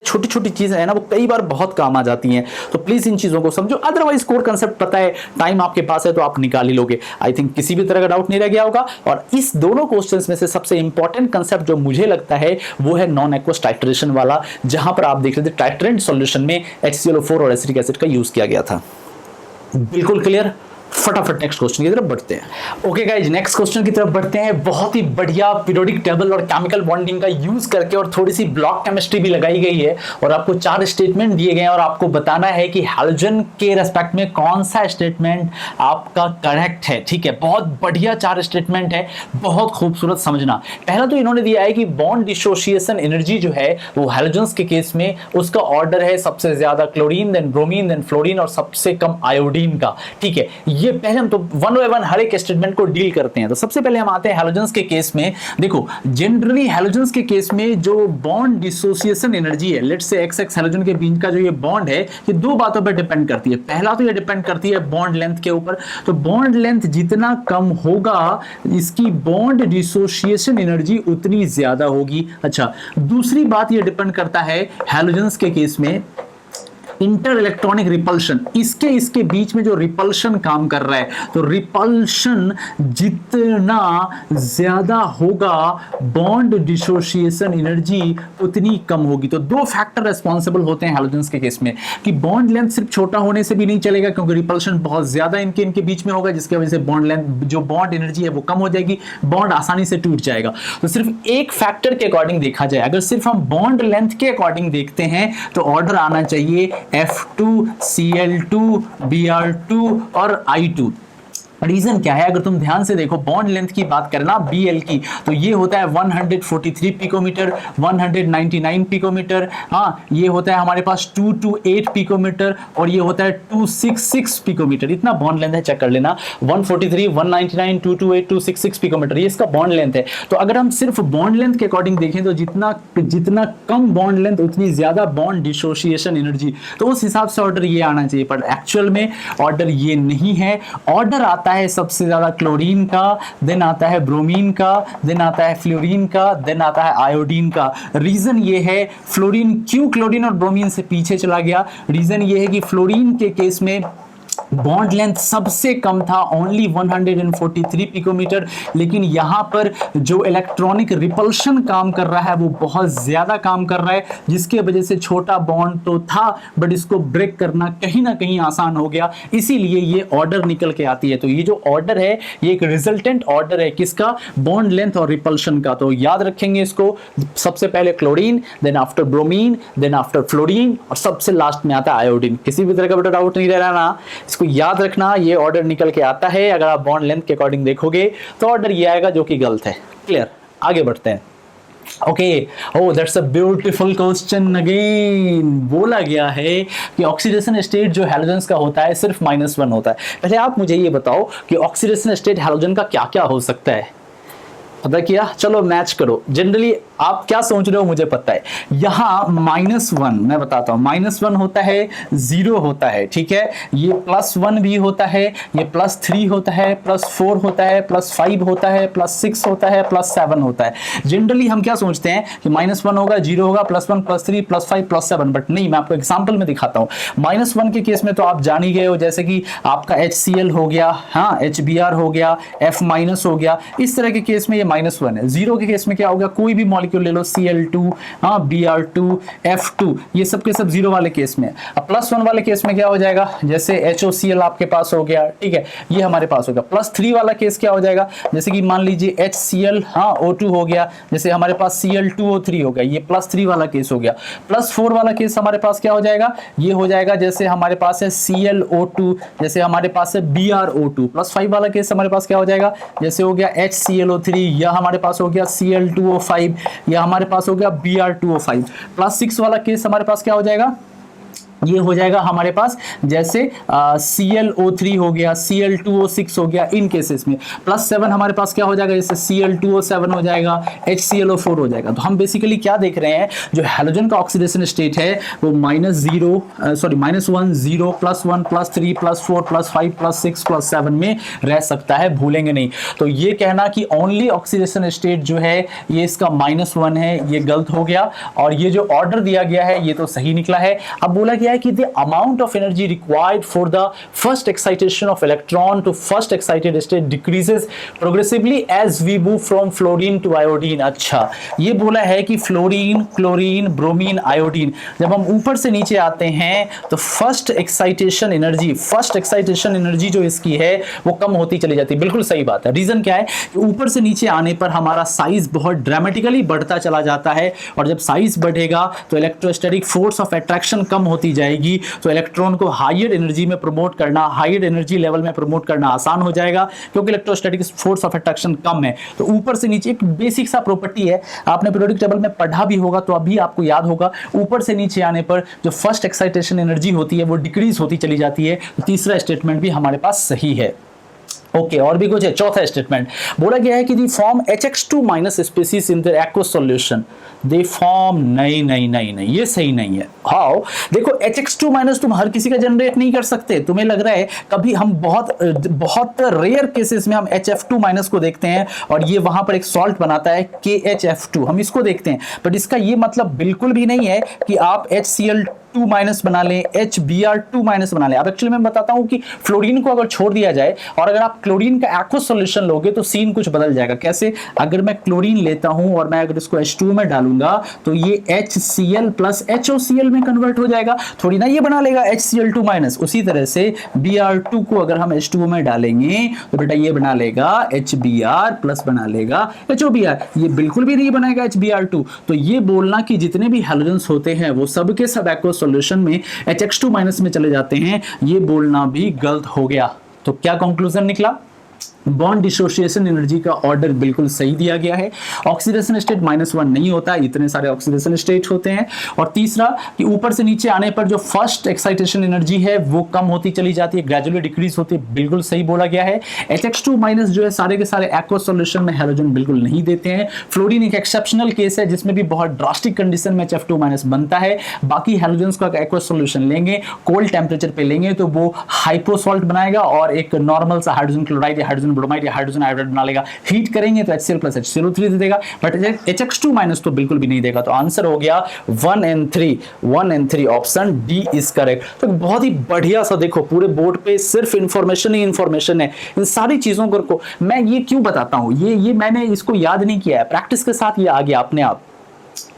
छोटी छोटी चीजें है ना, वो कई बार बहुत काम आ जाती हैं। तो प्लीज इन चीजों को समझो, अदरवाइज कोर कंसेप्ट पता है, टाइम आपके पास है तो आप निकाल ही लोगे। आई थिंक किसी भी तरह का डाउट नहीं रह गया होगा। और इस दोनों क्वेश्चंस में से सबसे इंपॉर्टेंट कंसेप्ट जो मुझे लगता है वो है नॉन एक्वस टाइट्रेशन वाला, जहां पर आप देख रहे थे टाइट्रेंट सॉल्यूशन में HClO4 और एसिटिक एसिड का यूज किया गया था। बिल्कुल क्लियर। फटाफट नेक्स्ट क्वेश्चन की तरफ बढ़ते हैं। ओके गाइज, नेक्स्ट क्वेश्चन की तरफ बढ़ते हैं। बहुत ही बढ़िया पीरियोडिक टेबल और केमिकल बॉन्डिंग का यूज करके और थोड़ी सी ब्लॉक केमिस्ट्री भी लगाई गई है और आपको 4 स्टेटमेंट दिए गए हैं और आपको बताना है कि हैलोजन के रेस्पेक्ट में कौन सा स्टेटमेंट आपका करेक्ट है। ठीक है, बहुत बढ़िया 4 स्टेटमेंट है, बहुत खूबसूरत समझना। पहला तो इन्होंने दिया है कि बॉन्ड डिसोसिएशन एनर्जी जो है वो हैलोजन्स के केस में उसका ऑर्डर है सबसे ज्यादा chlorine, then bromine, then fluorine और सबसे कम आयोडीन का। ठीक है, ये पहले हम तो वन बाय वन हर एक स्टेटमेंट को डील करते हैं। तो सबसे पहले हम आते हैं हैलोजन्स के केस में। देखो, जनरली हैलोजन्स के केस में जो बॉन्ड डिसोसिएशन एनर्जी है, लेट्स से XX हैलोजन के बीच का जो ये बॉन्ड है, ये 2 बातों पर डिपेंड करती है। पहला तो ये डिपेंड करती है बॉन्ड लेंथ के ऊपर। तो बॉन्ड लेंथ जितना कम होगा, इसकी बॉन्ड डिसोसिएशन एनर्जी उतनी ज्यादा होगी। अच्छा, दूसरी बात ये डिपेंड करता है हैलोजन्स के केस में इंटर इलेक्ट्रॉनिक रिपल्शन, इसके बीच में जो रिपल्शन काम कर रहा है, तो रिपल्शन जितना ज्यादा होगा बॉन्ड डिसोसिएशन एनर्जी उतनी कम होगी। तो 2 फैक्टर रिस्पॉन्सिबल होते हैं हैलोजन्स के केस में कि बॉन्ड लेंथ सिर्फ छोटा होने से भी नहीं चलेगा, क्योंकि रिपल्शन बहुत ज्यादा इनके बीच में होगा, जिसकी वजह से बॉन्ड लेंथ, जो बॉन्ड एनर्जी है वो कम हो जाएगी, बॉन्ड आसानी से टूट जाएगा। तो सिर्फ एक फैक्टर के अकॉर्डिंग देखा जाए, अगर सिर्फ हम बॉन्ड लेंथ के अकॉर्डिंग देखते हैं तो ऑर्डर आना चाहिए F2 Cl2 Br2 और I2। रीजन क्या है, अगर तुम ध्यान से देखो बॉन्ड लेंथ की बात करना Bl की, तो ये होता है 143 पिकोमीटर, 199 पिकोमीटर, हाँ ये होता है हमारे पास 228 पिकोमीटर और ये होता है 266 पिकोमीटर। इतना बॉन्ड लेंथ है, चेक कर लेना, 143, 199, 228, 266 पिकोमीटर, ये इसका बॉन्ड लेंथ है। तो अगर हम सिर्फ बॉन्ड लेंथ के अकॉर्डिंग देखें तो जितना कम बॉन्ड लेंथ उतनी ज्यादा बॉन्ड डिसोसिएशन एनर्जी, तो उस हिसाब से ऑर्डर ये आना चाहिए, पर एक्चुअल में ऑर्डर ये नहीं है। ऑर्डर आता है सबसे ज्यादा क्लोरीन का, देन आता है ब्रोमीन का, देन आता है फ्लोरीन का, देन आता है आयोडीन का। रीजन ये है, फ्लोरीन क्यों क्लोरीन और ब्रोमीन से पीछे चला गया, रीजन ये है कि फ्लोरीन के केस में बॉन्ड लेंथ सबसे कम था, ओनली 143 पिकोमीटर, लेकिन यहां पर जो इलेक्ट्रॉनिक रिपल्शन काम कर रहा है वो बहुत ज्यादा काम कर रहा है, जिसके वजह से छोटा बॉन्ड तो था बट इसको ब्रेक करना कहीं ना कहीं आसान हो गया, इसीलिए ये ऑर्डर निकल के आती है। तो ये जो ऑर्डर है ये एक रिजल्टेंट ऑर्डर है, किसका, बॉन्ड लेंथ और रिपल्शन का। तो याद रखेंगे इसको, सबसे पहले chlorine, then after bromine, then after fluorine और सबसे लास्ट में आता है आयोडीन। किसी भी तरह का बेटा डाउट नहीं रह रहा ना, इसको याद रखना, ये ऑर्डर निकल के आता है। अगर आप बॉन्ड लेंथ के अकॉर्डिंग देखोगे तो ऑर्डर ये आएगा जो कि गलत है। क्लियर, आगे बढ़ते हैं। Okay, oh that's a beautiful question again. बोला गया है कि ऑक्सीडेशन स्टेट जो हैलोजन्स का होता है सिर्फ -1 होता है। पहले आप मुझे ये बताओ कि ऑक्सीडेशन स्टेट हैलोजन का क्या क्या हो सकता है, पता किया? चलो मैच करो। जनरली आप क्या सोच रहे हो मुझे पता है, यहां -1 मैं बताता हूं, -1 होता है, 0 होता है, ठीक है, ये +1 भी होता है, ये +3 होता है, +4 होता है, +5 होता है, +6 होता है, +7 होता है। जनरली हम क्या सोचते हैं कि -1 होगा, 0 होगा, +1, +3, +5, +7, बट नहीं, मैं आपको एग्जाम्पल में दिखाता हूं। -1 के केस में तो आप जान ही गए हो, जैसे कि आपका HCl हो गया, हाँ HBr हो गया, F- हो गया, इस तरह के केस में ये -1 है। 0 के केस में क्या होगा, कोई भी मॉलिक्यूल ले लो, Cl2, Br2, F2, ये सब के सब 0 वाले केस में। अब +1 वाले केस में क्या हो जाएगा, जैसे HOCl आपके पास हो गया, ठीक है, ये हमारे पास होगा। +3 वाला केस क्या हो जाएगा, जैसे कि मान लीजिए HCl O2 हो गया, जैसे हमारे पास Cl2O3 हो गया, ये +3 वाला केस हो गया। +4 वाला केस हमारे पास क्या हो जाएगा, ये हो जाएगा जैसे हमारे पास है ClO2, जैसे हमारे पास है BrO2। +5 वाला केस हमारे पास क्या हो जाएगा, जैसे हो गया HClO3, या हमारे पास हो गया Cl2O5, या हमारे पास हो गया Br2O5। +6 वाला केस हमारे पास क्या हो जाएगा, ये हो जाएगा हमारे पास जैसे Cl O3 हो गया, Cl2O6 हो गया, इन केसेस में। +7 हमारे पास क्या हो जाएगा, जैसे Cl2O7 हो जाएगा, HClO4 हो जाएगा। तो हम बेसिकली क्या देख रहे हैं, जो हैलोजन का ऑक्सीडेशन स्टेट है वो -1, 0, +1, +3, +4, +5, +6, +7 में रह सकता है, भूलेंगे नहीं। तो ये कहना कि ओनली ऑक्सीडेशन स्टेट जो है ये इसका -1 है, ये गलत हो गया। और ये जो ऑर्डर दिया गया है ये तो सही निकला है। अब बोला गया है कि the amount of energy required for the first excitation of electron to first excited state decreases progressively as we move from fluorine to iodine। अच्छा, ये बोला है कि फ्लोरीन, क्लोरीन, ब्रोमीन, आयोडीन, जब हम ऊपर से नीचे आते हैं तो फर्स्ट एक्साइटेशन एनर्जी जो इसकी है वो कम होती चली जाती है। बिल्कुल सही बात है। रीजन क्या है कि ऊपर से नीचे आने पर हमारा साइज बहुत ड्रामेटिकली बढ़ता चला जाता है, और जब साइज बढ़ेगा तो इलेक्ट्रोस्टैटिक फोर्स ऑफ अट्रैक्शन कम होती जाएगी, तो इलेक्ट्रॉन को हायर एनर्जी में प्रमोट करना, हायर एनर्जी लेवल में प्रमोट करना आसान हो जाएगा, क्योंकि इलेक्ट्रोस्टैटिक फोर्स ऑफ अट्रैक्शन कम है। तो ऊपर से नीचे एक बेसिक सा प्रॉपर्टी है, आपने पीरियोडिक टेबल में पढ़ा भी होगा तो अभी आपको याद होगा, ऊपर से नीचे आने पर जो फर्स्ट एक्साइटेशन एनर्जी होती है वो डिक्रीज होती चली जाती है। तो तीसरा स्टेटमेंट भी हमारे पास सही है। ओके, और भी कुछ है। चौथा स्टेटमेंट बोला गया है कि the form HX2- species in their aqueous solution, they form नहीं, ये सही नहीं है। हाउ, देखो HX2- तुम हर किसी का जनरेट नहीं कर सकते। तुम्हें लग रहा है कभी हम बहुत रेयर केसेस में हम HF2- को देखते हैं, और ये वहां पर एक सॉल्ट बनाता है KHF2, हम इसको देखते हैं, बट इसका ये मतलब बिल्कुल भी नहीं है कि आप HCl2- बना लें, HBr2- बना लें। अब एक्चुअली मैं बताता हूं कि फ्लोरीन को अगर छोड़ दिया जाए और अगर आप क्लोरीन का एक्वस सॉल्यूशन लोगे तो सीन कुछ बदल जाएगा। कैसे, अगर मैं क्लोरीन लेता हूं और मैं अगर इसको H2 में डालूंगा तो ये HCl प्लस HOCl में कन्वर्ट हो जाएगा, थोड़ी ना ये बना लेगा HCl2-। उसी तरह से Br2 को अगर हम H2O में डालेंगे तो बेटा ये बना लेगा HBr प्लस बना लेगा HOBr, ये बिल्कुल भी नहीं बनाएगा HBr2। तो ये बोलना कि जितने भी हैलोजेंस होते हैं वो सब के सब एक्वस सॉल्यूशन में HX2- में चले जाते हैं, ये बोलना भी गलत हो गया। तो क्या कंक्लूजन निकला, बॉन्ड डिसोसिएशन एनर्जी का ऑर्डर बिल्कुल सही दिया गया है। ऑक्सीडेशन स्टेट -1 नहीं होता, इतने सारे ऑक्सीडेशन स्टेट होते हैं। और तीसरा कि ऊपर से नीचे आने पर जो फर्स्ट एक्साइटेशन एनर्जी है वो कम होती चली जाती है, ग्रेजुअली डिक्रीज होती है, बिल्कुल सही बोला गया है। HX2- जो है सारे के सारे एक्वस सॉल्यूशन में हैलोजन बिल्कुल नहीं देते हैं। फ्लोरीन एक एक्सेप्शनल केस है जिसमें भी बहुत ड्रास्टिक कंडीशन में HF2- बनता है। बाकी हैलोजेंस का एक्वस सॉल्यूशन लेंगे, कोल्ड टेम्परेचर पे लेंगे तो वो हाइपोसॉल्ट बनाएगा और एक नॉर्मल सा हाइड्रोजन क्लोराइड या हाइड्रोजन ब्रोमाइड या हाइड्रोजन आयोडाइड बना लेगा। हीट करेंगे तो HCl प्लस HClO3 दे देगा, बट HX2- तो बिल्कुल भी नहीं देगा। तो आंसर हो गया 1 and 3, option D is correct. तो बहुत ही बढ़िया सा देखो, पूरे बोर्ड पे सिर्फ इंफॉर्मेशन ही इंफॉर्मेशन है। इन सारी चीजों को मैं ये क्यों बताता हूं, ये मैंने इसको याद नहीं किया है, प्रैक्टिस के साथ ये आ गया अपने आप।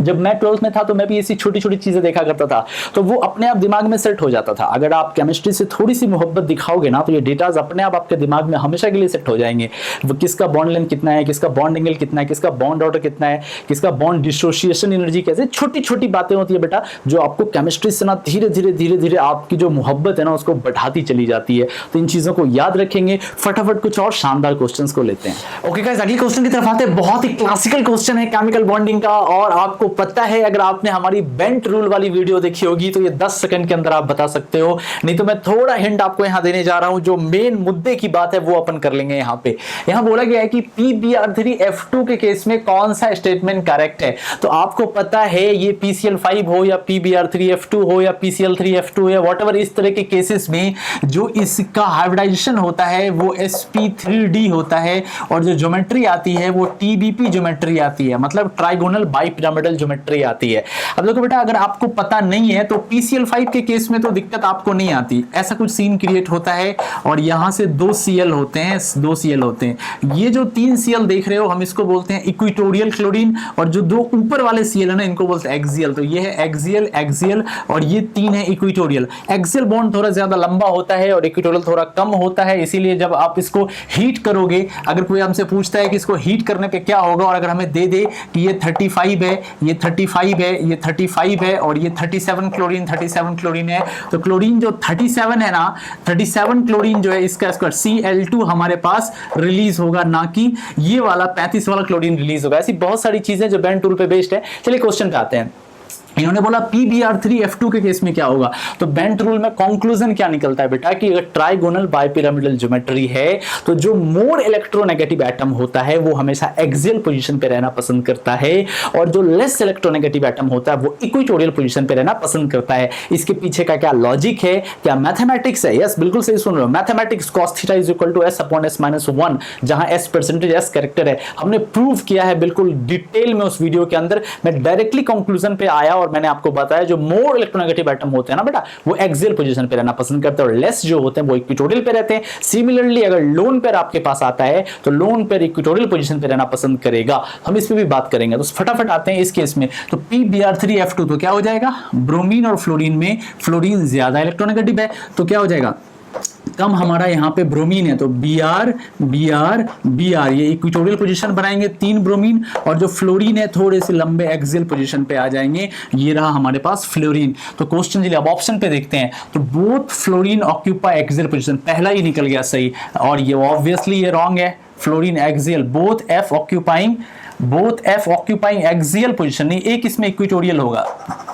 जब मैं 12th में था तो मैं भी ऐसी छोटी छोटी चीजें देखा करता था, तो वो अपने आप दिमाग में सेट हो जाता था। अगर आप केमिस्ट्री से थोड़ी सी मोहब्बत दिखाओगे ना तो ये डेटाज अपने आप आपके दिमाग में हमेशा के लिए सेट हो जाएंगे। वो किसका बॉन्ड लेंथ कितना है, किसका बॉन्ड एंगल कितना है, किसका बॉन्ड ऑर्डर कितना है, किसका बॉन्ड डिसोसिएशन एनर्जी कैसे, छोटी छोटी बातें होती है बेटा जो आपको केमिस्ट्री से ना धीरे धीरे आपकी जो मोहब्बत है ना उसको बढ़ाती चली जाती है। तो इन चीजों को याद रखेंगे। फटाफट कुछ और शानदार क्वेश्चंस को लेते हैं। ओके गाइस, अगले क्वेश्चन की तरफ आते हैं। बहुत ही क्लासिकल क्वेश्चन है केमिकल बॉन्डिंग का, और आपको पता है अगर आपने हमारी बेंट रूल वाली वीडियो देखी होगी तो ये 10 सेकंड के अंदर आप बता सकते हो। नहीं तो मैं थोड़ा हिंट आपको यहां देने जा रहा हूं, जो मेन मुद्दे की बात है वो अपन कर लेंगे। यहां पे यहां बोला गया है कि PBr3F2 के केस में कौन सा स्टेटमेंट करेक्ट है। तो आपको पता है ये PCl5 हो या PBr3F2 हो या PCl3F2 हो या व्हाटएवर, इस तरह के केसेस में जो इसका हाइब्रिडाइजेशन होता है वो sp3d होता है, और जो ज्योमेट्री आती है वो TBP ज्योमेट्री आती है, मतलब ट्राइगोनल बाइपिरामिडल ज्योमेट्री आती है। अब देखो बेटा, अगर आपको पता नहीं है तो PCl5 के केस में तो दिक्कत आपको नहीं आती, ऐसा कुछ सीन क्रिएट होता है और यहां से 2 Cl होते हैं, 2 Cl होते हैं। ये जो 3 Cl देख रहे हो हम इसको बोलते हैं इक्वेटोरियल क्लोरीन, और जो 2 ऊपर वाले Cl है ना इनको बोलते हैं एक्सियल। तो ये है एक्सियल, एक्सियल, और ये 3 है इक्वेटोरियल। एक्सियल बॉन्ड थोड़ा ज्यादा लंबा होता है और इक्वेटोरियल थोड़ा कम होता है, इसीलिए जब आप इसको हीट करोगे, अगर कोई हमसे पूछता है कि इसको हीट करने पे क्या होगा, और अगर हमें दे दे कि ये 35 है, ये 35 है, ये 35 है और ये 37 क्लोरीन है, तो क्लोरीन जो 37 है ना, 37 क्लोरीन जो है इसका Cl2 हमारे पास रिलीज होगा, ना कि ये वाला 35 वाला क्लोरीन रिलीज होगा। ऐसी बहुत सारी चीजें जो बेंड रूल पे बेस्ड है। चलिए क्वेश्चन पे आते हैं। इन्होंने बोला PbR3F2 के केस में क्या होगा, तो बेंट रूल में कंक्लूजन क्या निकलता है बेटा कि अगर ट्राइगोनल बाइपिरामिडल ज्योमेट्री है तो जो मोर इलेक्ट्रोनेगेटिव एटम होता है वो हमेशा एक्सियल पोजीशन पे रहना पसंद करता है, और जो लेस इलेक्ट्रोनेगेटिव एटम होता है वो इक्वेटोरियल पोजीशन पे रहना पसंद करता है। इसके पीछे का क्या लॉजिक है, क्या मैथमेटिक्स है? यस, बिल्कुल सही सुन रहे हो, mathematics cos theta is equal to S/S-1, जहां S परसेंटेज S कैरेक्टर है। हमने प्रूव किया है बिल्कुल डिटेल में उस वीडियो के अंदर। मैं डायरेक्टली कंक्लूजन पे आया और मैंने आपको बताया जो मोर इलेक्ट्रोनेगेटिव एटम होते हैं ना बेटा वो एक्सियल पोजीशन पे रहना पसंद करते हैं, और लेस जो होते हैं वो इक्वेटोरियल पे रहते हैं। सिमिलरली अगर लोन पेयर आपके पास आता है तो लोन पेयर इक्वेटोरियल पोजीशन पे रहना पसंद करेगा। हम इस पे भी बात करेंगे, तो फटाफट आते हैं इस केस में। तो PbR3F2 तो क्या हो जाएगा, ब्रोमीन और फ्लोरीन में फ्लोरीन ज्यादा इलेक्ट्रोनेगेटिव है तो क्या हो जाएगा, कम हमारा यहाँ पे ब्रोमीन है, तो Br Br Br ये इक्वेटोरियल पोजीशन बनाएंगे 3 ब्रोमीन, और जो फ्लोरीन है थोड़े से लंबे एक्सियल पोजीशन पे आ जाएंगे। ये रहा हमारे पास फ्लोरीन। तो क्वेश्चन चलिए अब ऑप्शन पे देखते हैं। तो both fluorine occupy axial position, पहला ही निकल गया सही, और ये ऑब्वियसली ये रॉन्ग है। Fluorine axial, both F occupying axial position, नहीं एक इसमें इक्वेटोरियल होगा,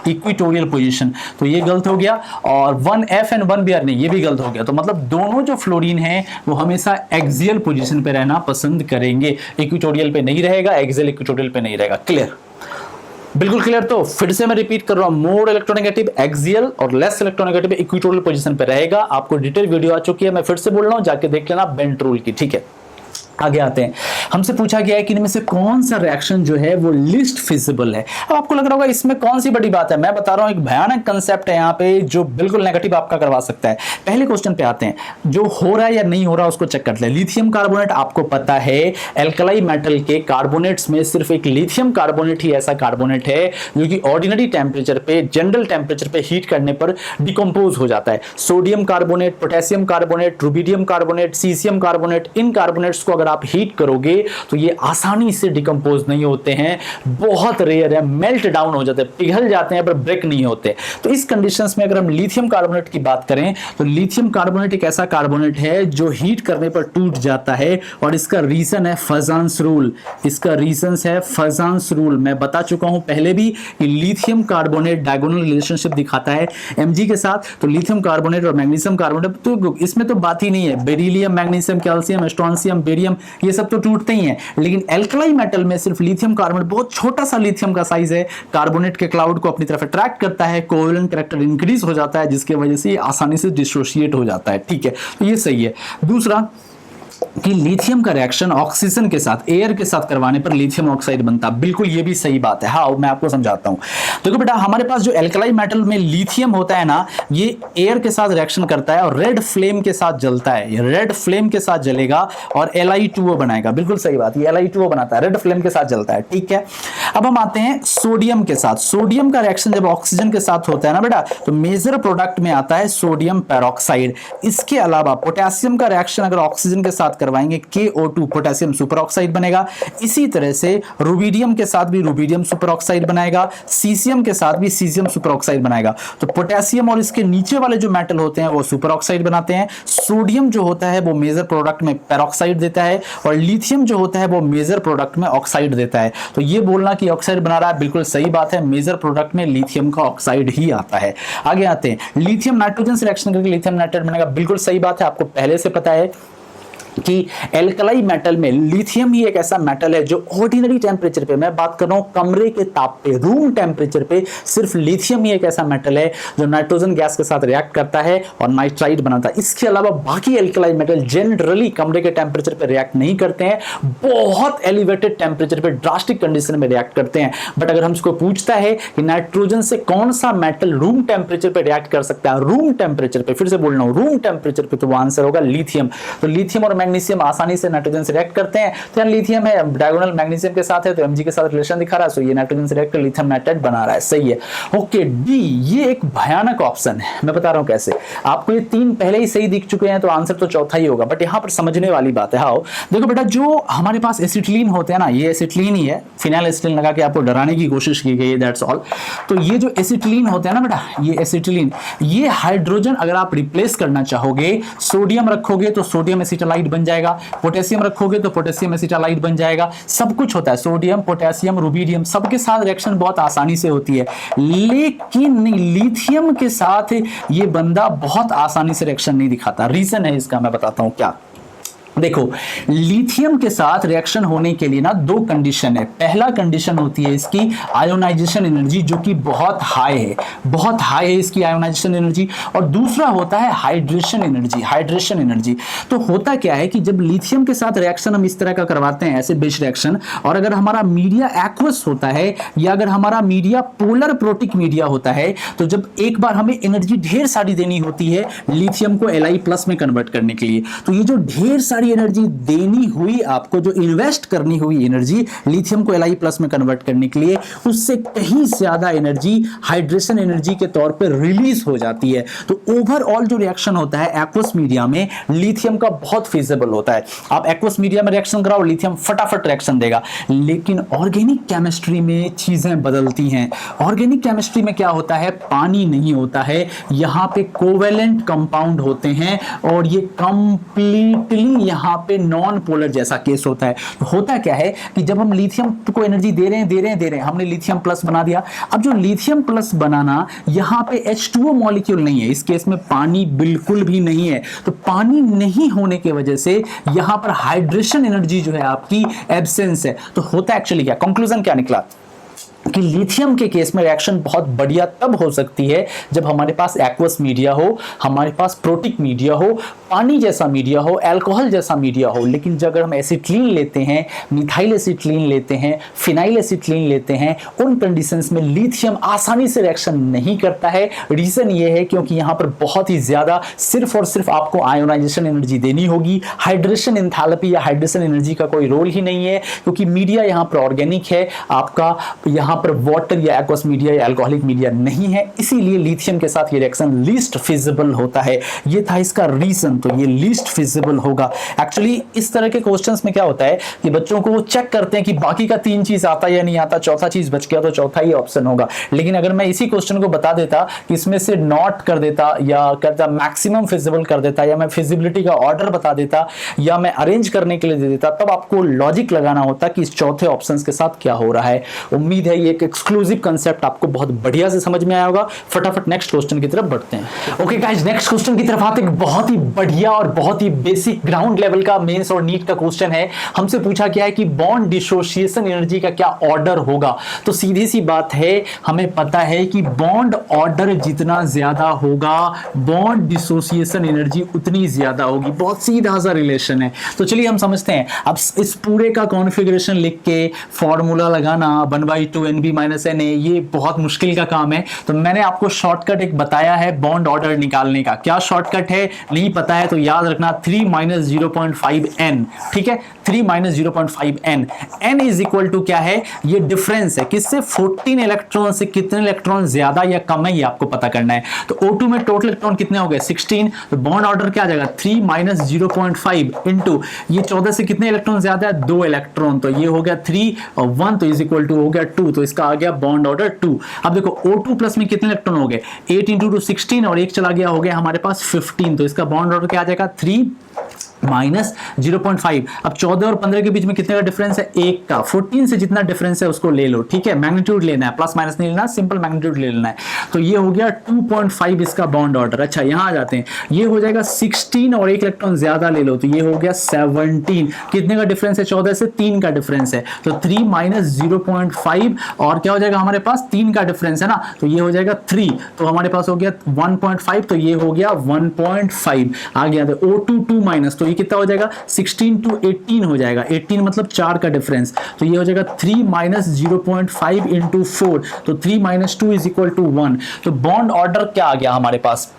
इक्वेटोरियल पोजीशन, तो ये गलत हो गया। और 1F एंड 1Br नहीं, ये भी गलत हो गया। तो मतलब दोनों जो फ्लोरीन है वो हमेशा एक्सियल पोजीशन पे रहना पसंद करेंगे, इक्वेटोरियल पे नहीं रहेगा, एक्सियल इक्वेटोरियल पे नहीं रहेगा। क्लियर, बिल्कुल क्लियर। तो फिर से मैं रिपीट कर रहा हूं, मोर इलेक्ट्रोनेगेटिव एक्सियल और लेस इलेक्ट्रोनेगेटिव इक्वेटोरियल पोजीशन पे रहेगा। आपको डिटेल वीडियो आ चुकी है, मैं फिर से बोल रहा हूं, जाके देख लेना बेंट रूल की, ठीक है। आगे आते हैं, हमसे पूछा गया है कि इनमें से कौन सा रिएक्शन जो है वो लीस्ट फिजिबल है। अब आपको लग रहा होगा इसमें कौन सी बड़ी बात है, मैं बता रहा हूं एक भयानक कंसेप्ट है यहाँ पे जो बिल्कुल नेगेटिव आपका करवा सकता है। पहले क्वेश्चन पे आते हैं, जो हो रहा है या नहीं हो रहा उसको चेक करते हैं। लिथियम कार्बोनेट, आपको पता है एल्कलाई मेटल के कार्बोनेट्स में सिर्फ एक लिथियम कार्बोनेट ही ऐसा कार्बोनेट है जो कि ऑर्डिनरी टेम्परेचर पे, जनरल टेम्परेचर पे हीट करने पर डिकम्पोज हो जाता है। Sodium carbonate, potassium carbonate, rubidium carbonate, caesium carbonate, इन कार्बोनेट्स को आप हीट करोगे तो ये आसानी से डिकम्पोज नहीं होते हैं, बहुत रेयर है, मेल्ट डाउन हो जाते हैं, पिघल जाते हैं पर ब्रेक नहीं होते। तो इस कंडीशंस में अगर हम लिथियम कार्बोनेट की बात करें तो लिथियम कार्बोनेट एक ऐसा कार्बोनेट है जो हीट करने पर टूट जाता है, और इसका रीजन है फजान्स रूल। इसका रीजन है फजान्स रूल। मैं बता चुका हूं पहले भी कि लिथियम कार्बोनेट डायगोनल रिलेशनशिप दिखाता है Mg के साथ, तो लिथियम कार्बोनेट और मैग्नीशियम कार्बोनेट तो इसमें तो बात ही नहीं है। Beryllium, magnesium, calcium, strontium, barium ये सब तो टूटते ही हैं, लेकिन एल्कलाई मेटल में सिर्फ लिथियम कार्बोनेट, बहुत छोटा सा लिथियम का साइज है, कार्बोनेट के क्लाउड को अपनी तरफ अट्रैक्ट करता है, कोवेलेंट कैरेक्टर इंक्रीज हो जाता है, जिसकी वजह से ये आसानी से डिसोशिएट हो जाता है, ठीक है। तो ये सही है। दूसरा कि लिथियम का रिएक्शन ऑक्सीजन के साथ, एयर के साथ करवाने पर लिथियम ऑक्साइड बनता, बिल्कुल ये भी सही बात है। हाँ, मैं आपको समझाता हूं। देखो बेटा, हमारे पास जो एल्कलाई मेटल में लिथियम होता है ना, ये एयर के साथ रिएक्शन करता है और रेड फ्लेम के साथ जलता है। ये रेड फ्लेम के साथ जलेगा और Li2O बनाएगा, बिल्कुल सही बात, ये Li2O बनाता है, रेड फ्लेम के साथ जलता है, ठीक है। अब हम आते हैं सोडियम के साथ। सोडियम का रिएक्शन जब ऑक्सीजन के साथ होता है ना बेटा, तो मेजर प्रोडक्ट में आता है सोडियम पेरोक्साइड। इसके अलावा पोटेशियम का रिएक्शन अगर ऑक्सीजन के साथ करवाएंगे, KO2 पोटेशियम सुपर ऑक्साइड बनेगा। इसी तरह से रुबिडियम के साथ भी रुबिडियम सुपर ऑक्साइड बनाएगा, सीसियम के साथ भी सीसियम सुपर ऑक्साइड बनाएगा। तो पोटेशियम और इसके नीचे वाले जो मेटल होते हैं वो सुपर ऑक्साइड बनाते हैं। सोडियम जो होता है वो मेजर प्रोडक्ट में पेरोक्साइड देता है, और लिथियम जो होता है वो मेजर प्रोडक्ट में ऑक्साइड देता है। तो ये बोलना कि ऑक्साइड बना रहा है, बिल्कुल सही बात है, मेजर प्रोडक्ट में लिथियम का ऑक्साइड ही आता है। आगे आते हैं, लिथियम नाइट्रोजन से रिएक्शन करके लिथियम नाइट्रेट बनेगा, बिल्कुल सही बात है, आपको पहले से पता है। कि एल्कलाई मेटल में लिथियम ही एक ऐसा मेटल है जो ऑर्डिनरी टेम्परेचर पे, मैं बात कर रहा हूं कमरे के ताप पे, रूम टेम्परेचर पे, सिर्फ लिथियम ही एक ऐसा मेटल है जो नाइट्रोजन गैस के साथ रिएक्ट करता है और नाइट्राइट बनाता है। इसके अलावा बाकी एल्कलाई मेटल जनरली कमरे के टेम्परेचर पे रिएक्ट नहीं करते हैं, बहुत एलिवेटेड टेम्परेचर पे ड्रास्टिक कंडीशन में रिएक्ट करते हैं। बट अगर हमको पूछता है कि नाइट्रोजन से कौन सा मेटल रूम टेम्परेचर पे रिएक्ट कर सकता है, रूम टेम्परेचर पे, फिर से बोल रहा हूं रूम टेम्परेचर पे, तो वो आंसर होगा लिथियम। तो लिथियम और मैग्नीशियम आसानी से नाइट्रोजन से रिएक्ट करते हैं। तो यहाँ लिथियम है, डायगोनल मैग्नीशियम के साथ है, तो Mg के साथ रिलेशन दिखा रहा है, सो ये नाइट्रोजन से रिएक्ट कर लिथियम नाइट्राइट बना रहा है, सही है। ओके, डी, ये एक भयानक ऑप्शन है, मैं बता रहा हूं कैसे। आपको ये तीन पहले ही सही दिख चुके हैं, तो आंसर तो चौथा ही होगा, बट यहां पर समझने वाली बात है। हाँ देखो बेटा, जो हमारे पास एसिटिलीन होते हैं ना, ये एसिटिलीन ही है, फिनाइल एसिटिलीन लगा के आपको डराने की कोशिश की गई है, दैट्स ऑल। तो ये जो एसिटिलीन होते हैं ना बेटा, ये एसिटिलीन, ये हाइड्रोजन अगर आप रिप्लेस करना चाहोगे, सोडियम रखोगे तो सोडियम एसिटालाइट बन जाएगा, पोटेशियम रखोगे तो पोटेशियम एसिटालाइट बन जाएगा, सब कुछ होता है, सोडियम, पोटेशियम, रुबिडियम, सबके साथ रिएक्शन बहुत आसानी से होती है। लेकिन लिथियम के साथ ये बंदा बहुत आसानी से रिएक्शन नहीं दिखाता। रीजन है इसका, मैं बताता हूं क्या। देखो, लिथियम के साथ रिएक्शन होने के लिए ना दो कंडीशन है। पहला कंडीशन होती है इसकी आयोनाइजेशन एनर्जी, जो कि बहुत हाई है, बहुत हाई है इसकी आयोनाइजेशन एनर्जी, और दूसरा होता है हाइड्रेशन एनर्जी, हाइड्रेशन एनर्जी। तो होता क्या है कि जब लिथियम के साथ रिएक्शन हम इस तरह का करवाते हैं, एसिड बेस रिएक्शन, और अगर हमारा मीडिया एक्वस होता है या अगर हमारा मीडिया पोलर प्रोटिक मीडिया होता है, तो जब एक बार हमें एनर्जी ढेर सारी देनी होती है लिथियम को Li+ में कन्वर्ट करने के लिए, तो ये जो ढेर सारी एनर्जी देनी हुई, आपको जो इन्वेस्ट करनी हुई एनर्जी लिथियम को Li+ में कन्वर्ट करने के लिए, उससे कहीं ज्यादा एनर्जी हाइड्रेशन एनर्जी के तौर पे रिलीज हो जाती है। तो ओवरऑल जो रिएक्शन होता है एक्वस मीडिया में, लिथियम का बहुत फिजिबल होता है। आप एक्वस मीडिया में रिएक्शन कराओ, लिथियम फटाफट रिएक्शन देगा। लेकिन ऑर्गेनिक केमिस्ट्री में चीजें बदलती हैं। ऑर्गेनिक केमिस्ट्री में क्या होता है, पानी नहीं होता है, यहां पे कोवेलेंट कंपाउंड होते हैं, और ये कंप्लीटली यहां पे नॉन पोलर जैसा केस होता है। तो होता क्या है कि जब हम लिथियम को एनर्जी दे रहे हैं, हमने लिथियम प्लस बना दिया। अब जो लिथियम प्लस बनाना, यहां पे H2O मॉलिक्यूल नहीं है, इस केस में पानी बिल्कुल भी नहीं है। तो पानी नहीं होने की वजह से यहां पर हाइड्रेशन एनर्जी जो है आपकी एब्सेंस है। तो होता एक्चुअली क्या, कंक्लूजन क्या निकला कि लिथियम के केस में रिएक्शन बहुत बढ़िया तब हो सकती है जब हमारे पास एक्वस मीडिया हो, हमारे पास प्रोटिक मीडिया हो, पानी जैसा मीडिया हो, अल्कोहल जैसा मीडिया हो। लेकिन जब अगर हम एसिटिलीन लेते हैं, मिथाइल एसिटिलीन लेते हैं, फिनाइल एसिटिलीन लेते हैं, उन कंडीशंस में लिथियम आसानी से रिएक्शन नहीं करता है। रीजन ये है क्योंकि यहां पर बहुत ही ज्यादा सिर्फ और सिर्फ आपको आयोनाइजेशन एनर्जी देनी होगी, हाइड्रेशन एंथैल्पी या हाइड्रेशन एनर्जी का कोई रोल ही नहीं है, क्योंकि मीडिया यहां पर ऑर्गेनिक है, आपका यहां पर वाटर या एक्वस मीडिया या अल्कोहलिक मीडिया नहीं है। इसीलिए लिथियम के साथ ये रिएक्शन लीस्ट फिजिबल होता है। ये था इसका रीजन, तो ये लीस्ट फिजिबल होगा। एक्चुअली इस तरह के क्वेश्चंस में क्या होता है कि बच्चों को वो चेक करते हैं कि बाकी का तीन चीज आता है या नहीं आता, चौथा चीज बच गया तो चौथा ही ऑप्शन होगा। लेकिन अगर मैं इसी क्वेश्चन को बता देता कि इसमें से नॉट कर देता या करता मैक्सिमम फिजिबल कर देता, या मैं फिजिबिलिटी का ऑर्डर बता देता, या मैं अरेंज करने के लिए दे देता, तब आपको लॉजिक लगाना होता कि इस चौथे ऑप्शन के साथ क्या हो रहा है। उम्मीद है ये एक एक्सक्लूसिव कंसेप्ट आपको बहुत बढ़िया से समझ में आया होगा। फटाफट नेक्स्ट क्वेश्चन की तरफ बढ़ते हैं। ओके गाइस, नेक्स्ट क्वेश्चन की तरफ आते हैं। बहुत ही बढ़िया और बहुत ही बेसिक ग्राउंड लेवल का मेंस और नीट का क्वेश्चन है। हमसे पूछा गया है कि बॉन्ड डिसोसिएशन एनर्जी का क्या ऑर्डर होगा। तो सीधी सी बात है, हमें पता है कि बॉन्ड ऑर्डर जितना ज्यादा होगा, बॉन्ड डिसोसिएशन एनर्जी उतनी ज्यादा होगी। बहुत सीधा सा रिलेशन है। तो चलिए हम समझते हैं। अब इस पूरे का कॉन्फ़िगरेशन लिख के फॉर्मूला लगाना 1/2 NB - NA, ये बहुत मुश्किल का काम है। तो मैंने आपको शॉर्टकट एक बताया है बॉन्ड ऑर्डर निकालने का। क्या शॉर्टकट है नहीं पता है तो याद रखना 3 - 0.5 N। ठीक है, 3 - 0.5 N। N is equal to क्या है, ये डिफरेंस है किससे, 14 इलेक्ट्रॉन से कितने इलेक्ट्रॉन ज्यादा या कम है ये आपको पता करना है। तो O2 में टोटल इलेक्ट्रॉन कितने हो गए 16। तो बॉन्ड ऑर्डर क्या आ जाएगा 3 - 0.5 इंटू ये 14 से कितने इलेक्ट्रॉन ज्यादा है 2 इलेक्ट्रॉन, तो ये हो गया 3 और 1 तो इज इक्वल टू हो गया 2। तो इसका आ गया बॉन्ड ऑर्डर 2। अब देखो O2 प्लस में कितने इलेक्ट्रॉन हो गए 8 × 2 16 और एक चला गया हो गया हमारे पास 15। तो इसका बॉन्ड ऑर्डर क्या आ जाएगा 3 -0.5। अब 14 और 15 के बीच में कितने का डिफरेंस है? 1 का। 14 से जितना डिफरेंस है उसको ले लो, ठीक है, मैग्नीट्यूड लेना है, प्लस माइनस नहीं लेना, सिंपल मैग्नीट्यूड ले लेना है। तो ये हो गया 2.5 इसका बॉन्ड ऑर्डर। अच्छा यहां आ जाते हैं, ये हो जाएगा 16 और एक इलेक्ट्रॉन ज्यादा ले लो तो ये हो गया 17। कितने का डिफरेंस है? 14 से 3 का डिफरेंस है, तो 3 - 0.5 और क्या हो जाएगा हमारे पास? 3 का डिफरेंस है ना, तो ये हो जाएगा 3, तो हमारे पास हो गया 1.5, तो ये हो गया 1.5 आ गया। O2 2 माइनस, तो ये कितना हो जाएगा? 16 to 18 हो जाएगा, 18 मतलब 4 का डिफरेंस, तो ये हो जाएगा 3 - 0.5 × 4, तो 3 - 2 = 1। तो बॉन्ड ऑर्डर क्या आ गया हमारे पास?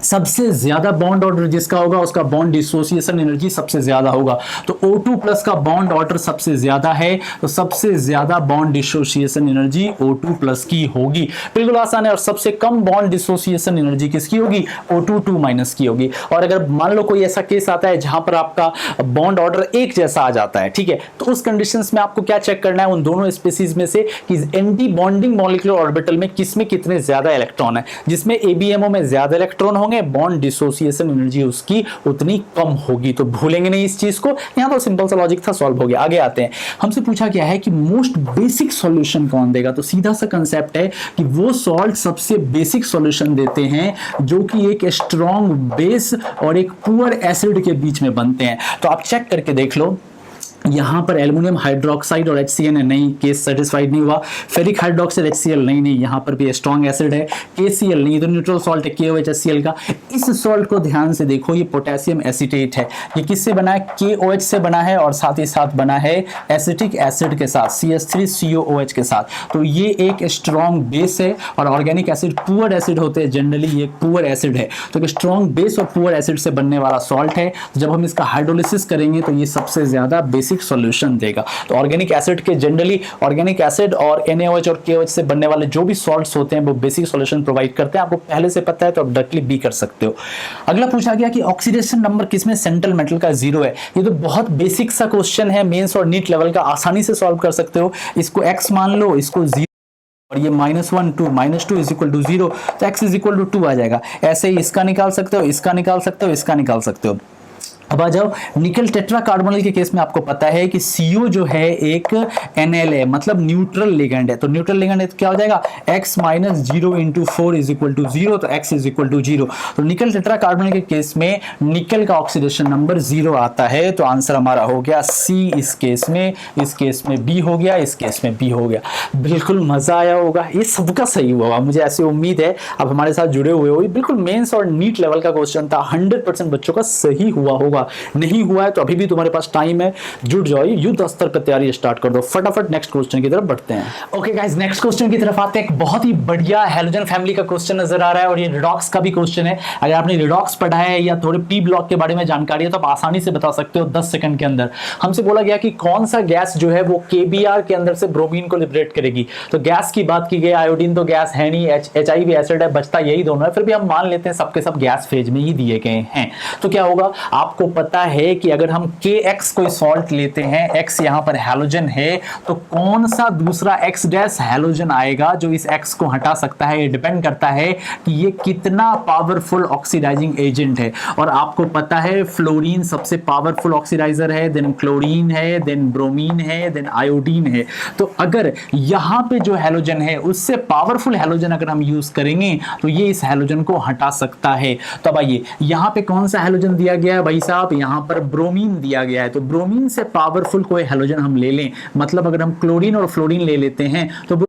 सबसे ज्यादा बॉन्ड ऑर्डर जिसका होगा उसका बॉन्ड डिसोसिएशन एनर्जी सबसे ज्यादा होगा। तो O2+ का बॉन्ड ऑर्डर सबसे ज्यादा है, तो सबसे ज्यादा बॉन्ड डिसोसिएशन एनर्जी O2+ की होगी। बिल्कुल आसान है। और सबसे कम बॉन्ड डिसोसिएशन एनर्जी किसकी होगी? O2 2- की होगी। और अगर मान लो कोई ऐसा केस आता है जहां पर आपका बॉन्ड ऑर्डर एक जैसा आ जाता है, ठीक है, तो उस कंडीशंस में आपको क्या चेक करना है? उन दोनों स्पीसीज में से कि एंटी बॉन्डिंग मॉलिक्यूलर ऑर्बिटल में किसमें कितने ज्यादा इलेक्ट्रॉन है। जिसमें ABMO में ज्यादा इलेक्ट्रॉन होंगे, बॉन्ड डिसोसिएशन एनर्जी उसकी उतनी कम होगी। तो भूलेंगे नहीं इस चीज को। यहां तो सिंपल सा लॉजिक था, सॉल्व हो गया। आगे आते हैं, हमसे पूछा गया है कि मोस्ट बेसिक सॉल्यूशन कौन देगा। तो सीधा सा कंसेप्ट है कि वो सॉल्ट सबसे बेसिक सॉल्यूशन देते हैं जो कि एक स्ट्रॉन्ग बेस और एक पुअर एसिड के बीच में बनते हैं। तो आप चेक करके देख लो, यहां पर एल्युमिनियम हाइड्रोक्साइड और HCl है, नहीं, केस सेटिस्फाइड नहीं हुआ। फेरिक हाइड्रोक्साइड HCl, नहीं, यहां पर भी स्ट्रॉन्ग एसिड है। KCl नहीं, तो न्यूट्रल सॉल्ट है KOH का। इस सॉल्ट को ध्यान से देखो, ये पोटेशियम एसीटेट है। ये किससे बना है? KOH से बना है और साथ ही साथ बना है एसिटिक एसिड के साथ, CH3COOH के साथ। तो ये एक स्ट्रॉन्ग बेस है और ऑर्गेनिक एसिड पुअर एसिड होते हैं जनरली, ये पुअर एसिड है। तो स्ट्रॉन्ग बेस और पुअर एसिड से बनने वाला सॉल्ट है। जब हम इसका हाइड्रोलिसिस करेंगे तो ये सबसे ज्यादा बेसिक सॉल्यूशन देगा। तो ऑर्गेनिक एसिड के जनरली ऑर्गेनिक एसिड और NaOH और KOH से बनने वाले जो भी सॉल्ट्स होते हैं वो बेसिक सॉल्यूशन प्रोवाइड करते हैं। आपको पहले से पता है तो आप डायरेक्टली बी कर सकते हो। अगला पूछा गया कि ऑक्सीडेशन नंबर किसमें सेंट्रल मेटल का 0 है। ये तो बहुत बेसिक सा क्वेश्चन है, मेंस और नीट लेवल का, आसानी से सॉल्व कर सकते हो। इसको x मान लो, इसको 0 और ये -1 2 -2 = 0, तो x = 2 आ जाएगा। ऐसे ही इसका निकाल सकते हो, इसका निकाल सकते हो, इसका निकाल सकते हो। अब आ जाओ निकल टेट्राकार्बोनिल के केस में आपको पता है कि CO जो है एक NL है, मतलब न्यूट्रल लिगेंड है। तो न्यूट्रल लिगेंड है तो क्या हो जाएगा? x - 0 × 4 = 0, तो x = 0। तो निकल टेट्राकार्बोनिल के केस में निकल का ऑक्सीडेशन नंबर 0 आता है। तो आंसर हमारा हो गया C इस केस में B हो गया, इस केस में B हो गया। बिल्कुल मजा आया होगा, ये सबका सही हुआ, मुझे ऐसी उम्मीद है। अब हमारे साथ जुड़े हुए हो, बिल्कुल मेंस और नीट लेवल का क्वेश्चन था, 100% बच्चों का सही हुआ होगा। नहीं हुआ है तो अभी भी तुम्हारे पास टाइम है, जुट जाओ, युद्ध स्तर पर तैयारी स्टार्ट कर दो। फटाफट नेक्स्ट क्वेश्चन की तरफ बढ़ते हैं। ओके गाइस, नेक्स्ट क्वेश्चन की तरफ आते हैं। एक बहुत ही बढ़िया हैलोजन फैमिली का क्वेश्चन नजर आ रहा है और ये रिडॉक्स का भी क्वेश्चन है। अगर आपने रिडॉक्स पढ़ा है या थोड़े पी ब्लॉक के बारे में जानकारी है तो आप आसानी से बता सकते हो 10 सेकंड के अंदर। हमसे बोला गया कि कौन सा गैस जो है वो KBr के अंदर से ब्रोमीन को लिबरेट करेगी। तो गैस की बात की गई, आयोडीन तो गैस है नहीं, HIV एसिड है, बचता यही दोनों है। फिर भी हम मान लेते हैं सबके सब गैस फेज में ही दिए गए हैं। तो क्या होगा, आपको पता है कि अगर हम KX कोई सॉल्ट लेते हैं, X यहां पर हैलोजन है, तो कौन सा दूसरा X डैश हैलोजन आएगा जो इस X को हटा सकता है। ये डिपेंड करता है कि ये कितना पावरफुल ऑक्सीडाइजिंग एजेंट है। और आपको पता है फ्लोरीन सबसे पावरफुल ऑक्सीडाइजर है, देन क्लोरीन है, देन ब्रोमीन है, देन आयोडीन है। तो अगर यहां पे जो हैलोजन है उससे पावरफुल हैलोजन अगर हम यूज करेंगे तो ये इस हैलोजन को हटा सकता है। तो अब आइए, यहां पे कौन सा हैलोजन दिया गया है भाई साहब? यहां पर ब्रोमीन दिया गया है। तो ब्रोमीन से पावरफुल कोई हैलोजन हम ले लें, मतलब अगर हम क्लोरीन और फ्लोरीन ले लेते हैं तो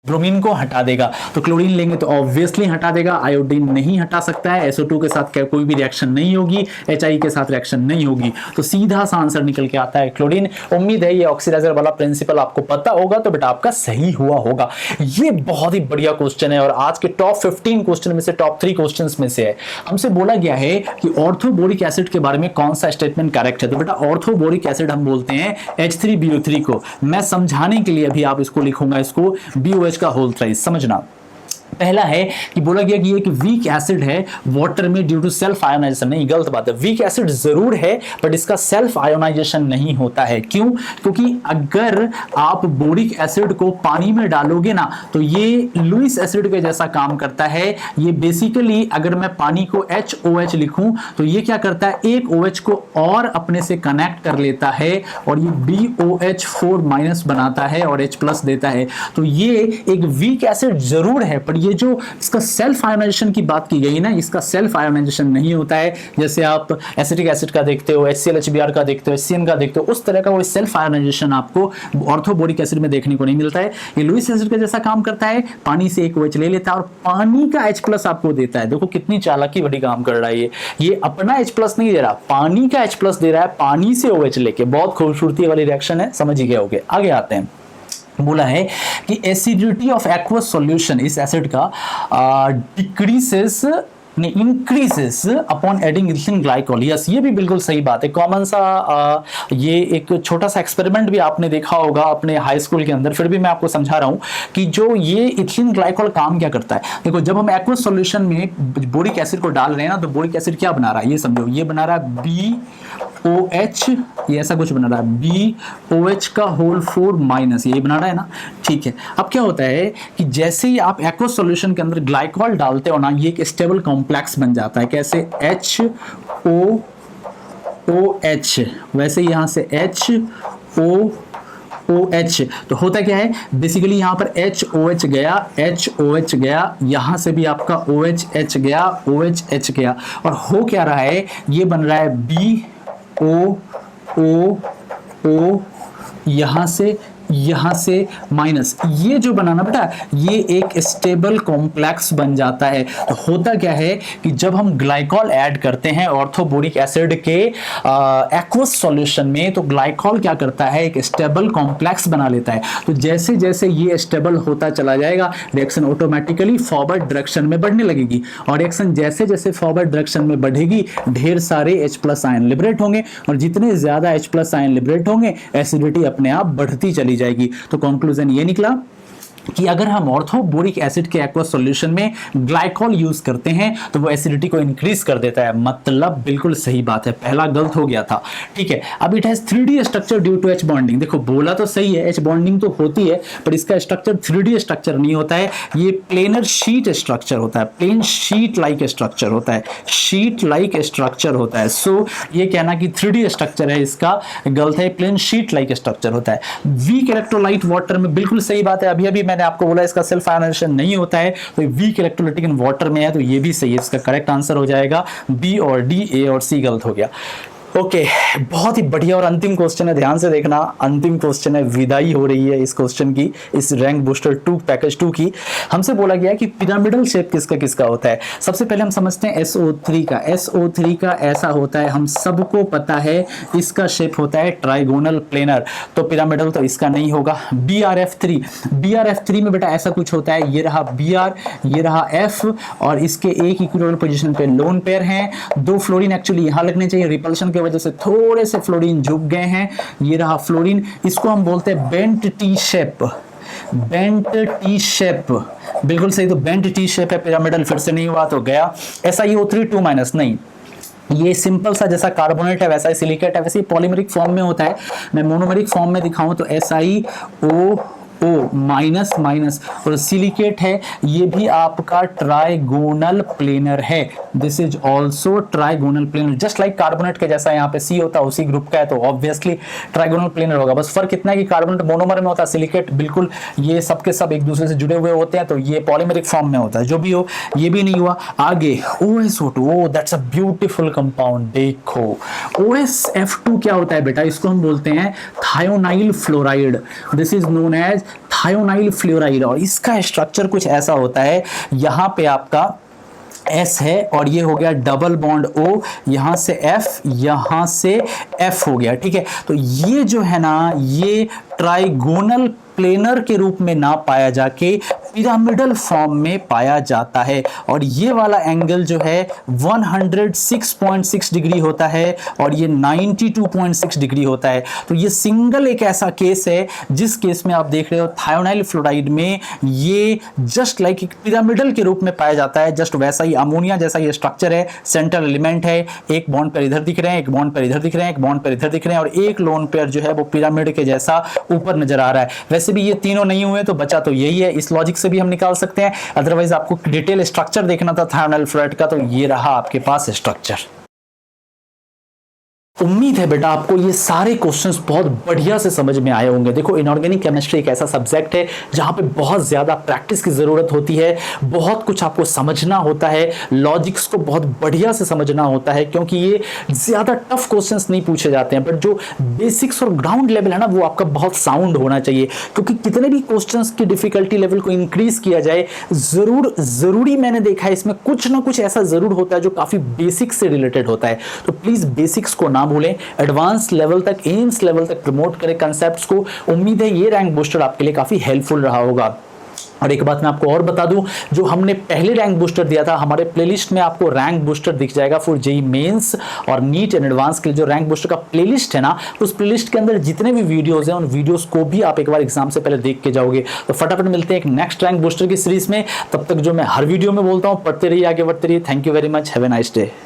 ब्रोमीन को हटा देगा। तो क्लोरीन लेंगे तो ऑब्वियसली हटा देगा, आयोडीन नहीं हटा सकता है, SO2 के साथ कोई भी रिएक्शन नहीं होगी, HI के साथ रिएक्शन नहीं होगी। तो सीधा सा आंसर निकल के आता है क्लोरीन। उम्मीद है ये ऑक्सीडाइजर वाला प्रिंसिपल आपको पता होगा, तो बेटा आपका सही हुआ होगा। ये बहुत ही बढ़िया क्वेश्चन है और आज के टॉप 15 क्वेश्चन में से टॉप 3 क्वेश्चन में से है। हमसे बोला गया है कि ऑर्थोबोरिक एसिड के बारे में कौन सा स्टेटमेंट करेक्ट है। तो बेटा ऑर्थोबोरिक एसिड हम बोलते हैं H3BO3 को। मैं समझाने के लिए अभी आप इसको लिखूंगा, इसको BOH का होल थ्राइस, समझना। पहला है कि बोला गया कि एक वीक एसिड है वाटर में ड्यू टू सेल्फ आयोनाइजेशन। नहीं, गलत बात है। वीक एसिड जरूर है बट इसका सेल्फ आयोनाइजेशन नहीं होता है। क्यों? क्योंकि अगर आप बोरिक एसिड को पानी में डालोगे ना तो ये लुईस एसिड के जैसा काम करता है। ये बेसिकली अगर मैं पानी को HOH लिखूं तो ये क्या करता है, एक OH को और अपने से कनेक्ट कर लेता है और ये BOH4- बनाता है और H+ देता है। तो ये एक वीक एसिड जरूर है पर ये जो इसका सेल्फ आयोनाइजेशन की बात की गई ना, इसका सेल्फ आयोनाइजेशन नहीं होता है। जैसे आप एसिटिक एसिड का देखते हो, HCl HBr का देखते हो, HCN का देखते हो, उस तरह का वो सेल्फ आयोनाइजेशन आपको ऑर्थोबोरिक एसिड में देखने को नहीं मिलता है। ये लुईस एसिड का जैसा काम करता है, पानी से एक OH ले लेता है और पानी का H+ आपको देता है। देखो कितनी चालाकी बड़ी काम कर रहा है ये अपना H+ नहीं दे रहा, पानी का H+ दे रहा है, पानी से OH लेके। बहुत खूबसूरती वाली रिएक्शन है, समझ ही गए होगे। आगे आते हैं। बोला है कि एसिडिटी ऑफ एक्वस सॉल्यूशन इस एसिड का decreases increases upon adding ethylene glycol. Yes, ये भी बिल्कुल सही बात है। कॉमन सा ये एक छोटा सा एक्सपेरिमेंट भी आपने देखा होगा अपने हाई स्कूल के अंदर, फिर भी मैं आपको समझा रहा हूं कि जो ये इथिलीन ग्लाइकोल काम क्या करता है। देखो, जब हम एक्वस सॉल्यूशन में बोरिक एसिड को डाल रहे हैं ना तो बोरिक एसिड क्या बना रहा है ये समझो। ये बना रहा है BOH, ये ऐसा कुछ बना रहा है BOH का होल 4- ये बना रहा है ना। ठीक है, अब क्या होता है कि जैसे ही आप एक्वस सॉल्यूशन के अंदर ग्लाइकोल डालते हो ना, ये एक स्टेबल कॉम्प्लेक्स बन जाता है। कैसे? HOOH, वैसे यहां से HOOH। तो होता क्या है बेसिकली, यहां पर HOH गया, यहां से भी आपका OH गया, OH गया, और हो क्या रहा है, ये बन रहा है BOOO, यहां से माइनस। ये जो बनाना बेटा, ये एक स्टेबल कॉम्प्लेक्स बन जाता है। तो होता क्या है कि जब हम ग्लाइकोल ऐड करते हैं ऑर्थोबोरिक एसिड के एक्वस सॉल्यूशन में, तो ग्लाइकोल क्या करता है, एक स्टेबल कॉम्प्लेक्स बना लेता है। तो जैसे जैसे ये स्टेबल होता चला जाएगा, रिएक्शन ऑटोमेटिकली फॉरवर्ड डायरेक्शन में बढ़ने लगेगी, और रिएक्शन जैसे जैसे फॉरवर्ड डायरेक्शन में बढ़ेगी, ढेर सारे H+ आयन लिबरेट होंगे, और जितने ज्यादा H+ आयन लिबरेट होंगे, एसिडिटी अपने आप बढ़ती चली जाएगी। तो कंक्लूजन ये निकला कि अगर हम ऑर्थोबोरिक एसिड के एक्वस सॉल्यूशन में ग्लाइकोल यूज करते हैं तो वो एसिडिटी को इंक्रीज कर देता है। मतलब बिल्कुल सही बात है, पहला गलत हो गया था। ठीक है, अब it has 3D structure due to H bonding. देखो बोला तो सही है, H बॉन्डिंग तो होती है पर इसका स्ट्रक्चर 3D स्ट्रक्चर नहीं होता है, ये प्लेनर शीट स्ट्रक्चर होता है, प्लेन शीट लाइक स्ट्रक्चर होता है, शीट लाइक स्ट्रक्चर होता है। सो ये कहना कि 3D स्ट्रक्चर है इसका गलत है, प्लेन शीट लाइक स्ट्रक्चर होता है। वीक इलेक्ट्रोलाइट वाटर में बिल्कुल सही बात है, अभी मैंने आपको बोला इसका सेल्फ आयोनाइजेशन नहीं होता है, तो वीक इलेक्ट्रोलाइटिक इन वाटर में है, तो ये भी सही है। इसका करेक्ट आंसर हो जाएगा B और D, A और C गलत हो गया। ओके, बहुत ही बढ़िया और अंतिम क्वेश्चन है, ध्यान से देखना। अंतिम क्वेश्चन है, विदाई हो रही है इस क्वेश्चन की, इस रैंक बूस्टर 2 पैकेज 2 की। हमसे बोला गया कि पिरामिडल शेप किसका किसका होता है। सबसे पहले हम समझते हैं SO3 का। SO3 का ऐसा होता है, हम सबको पता है, इसका शेप होता है ट्राइगोनल प्लेनर, तो पिरामिडल तो इसका नहीं होगा। BRF3 में बेटा ऐसा कुछ होता है, ये रहा BR, ये रहा F, और इसके एक इक्विटोरियल पोजीशन पे लोन पेयर हैं। 2 फ्लोरीन एक्चुअली यहां लगने चाहिए, रिपल्शन की वजह से थोड़े से फ्लोरीन झुक गए हैं। ये रहा फ्लोरीन, इसको हम बोलते हैं bent T shape. Bent T shape बिल्कुल सही, तो बेंट टी शेप है। पिरामिडल फिर से नहीं हुआ तो गया। SiO3 2- नहीं, ये सिंपल सा जैसा कार्बोनेट है वैसा ही सिलिकेट है, वैसे ही पॉलीमरिक फॉर्म में होता है। मैं मोनोमरिक फॉर्म में दिखाऊं तो SiO माइनस, और सिलिकेट है, ये भी आपका ट्राइगोनल प्लेनर है। This is also trigonal planar, just like carbonate के जैसा यहाँ पे C होता है उसी ग्रुप का है, तो ऑब्वियसली ट्राइगोनल प्लेनर होगा। बस फर्क इतना है कि कार्बोनेट मोनोमर में होता है, सिलिकेट बिल्कुल ये सबके सब एक दूसरे से जुड़े हुए होते हैं, तो ये पॉलीमरिक फॉर्म में होता है। जो भी हो, ये भी नहीं हुआ। आगे OSO2, that's a beautiful compound. देखो OSF2 क्या होता है बेटा, इसको हम बोलते हैं thionyl fluoride. This is known as thionyl fluoride, और इसका स्ट्रक्चर कुछ ऐसा होता है, यहां पे आपका S है और ये हो गया डबल बॉन्ड O, यहां से F, यहां से F हो गया। ठीक है, तो ये जो है ना, ये ट्राइगोनल प्लेनर के रूप में ना पाया जाके पिरामिडल फॉर्म में पाया जाता है और ये वाला एंगल जो है 106.6 डिग्री होता है और ये 92.6 डिग्री होता है। तो ये सिंगल एक ऐसा केस है जिस केस में आप देख रहे हो थायोनाइल फ्लोराइड में ये जस्ट लाइक एक पिरामिडल के रूप में पाया जाता है। जस्ट वैसा ही अमोनिया जैसा ये स्ट्रक्चर है, सेंट्रल एलिमेंट है, एक बॉन्ड पर इधर दिख रहे हैं, एक बॉन्ड पर इधर दिख रहे हैं, एक बॉन्ड पर इधर दिख रहे हैं और एक लोन पेयर जो है वो पिरामिड के जैसा ऊपर नजर आ रहा है। वैसे भी ये तीनों नहीं हुए तो बचा तो यही है, इस लॉजिक से भी हम निकाल सकते हैं। अदरवाइज आपको डिटेल स्ट्रक्चर देखना था थायोनाइल फ्लोराइड का तो ये रहा आपके पास स्ट्रक्चर। उम्मीद है बेटा आपको ये सारे क्वेश्चंस बहुत बढ़िया से समझ में आए होंगे। देखो इनऑर्गेनिक केमिस्ट्री एक ऐसा सब्जेक्ट है जहां पे बहुत ज्यादा प्रैक्टिस की जरूरत होती है, बहुत कुछ आपको समझना होता है, लॉजिक्स को बहुत बढ़िया से समझना होता है क्योंकि ये ज्यादा टफ क्वेश्चंस नहीं पूछे जाते हैं। बट जो बेसिक्स और ग्राउंड लेवल है ना वो आपका बहुत साउंड होना चाहिए क्योंकि कितने भी क्वेश्चंस की डिफिकल्टी लेवल को इंक्रीज किया जाए जरूरी मैंने देखा है इसमें कुछ ना कुछ ऐसा जरूर होता है जो काफी बेसिक से रिलेटेड होता है। तो प्लीज बेसिक्स को ना भूलें, एडवांस लेवल तक, एम्स लेवल तक प्रमोट करें कांसेप्ट्स को। उम्मीद है ये रैंक बूस्टर आपके लिए काफी हेल्पफुल रहा होगा। और एक बात मैं आपको और बता दूं, जो हमने पहले रैंक बूस्टर दिया था हमारे प्लेलिस्ट में आपको रैंक बूस्टर दिख जाएगा फॉर जेईई मेंस और नीट एंड एडवांस के लिए। जो रैंक बूस्टर का प्लेलिस्ट है ना उस प्लेलिस्ट के अंदर जितने भी वीडियोस हैं उन वीडियोस को भी आप एक बार एग्जाम से पहले देख के जाओगे। तो फटाफट मिलते हैं एक नेक्स्ट रैंक बूस्टर की सीरीज में। तब तक जो मैं हर वीडियो में बोलता हूं, पढ़ते रहिए, आगे बढ़ते रहिए। Thank you very much, have a nice day.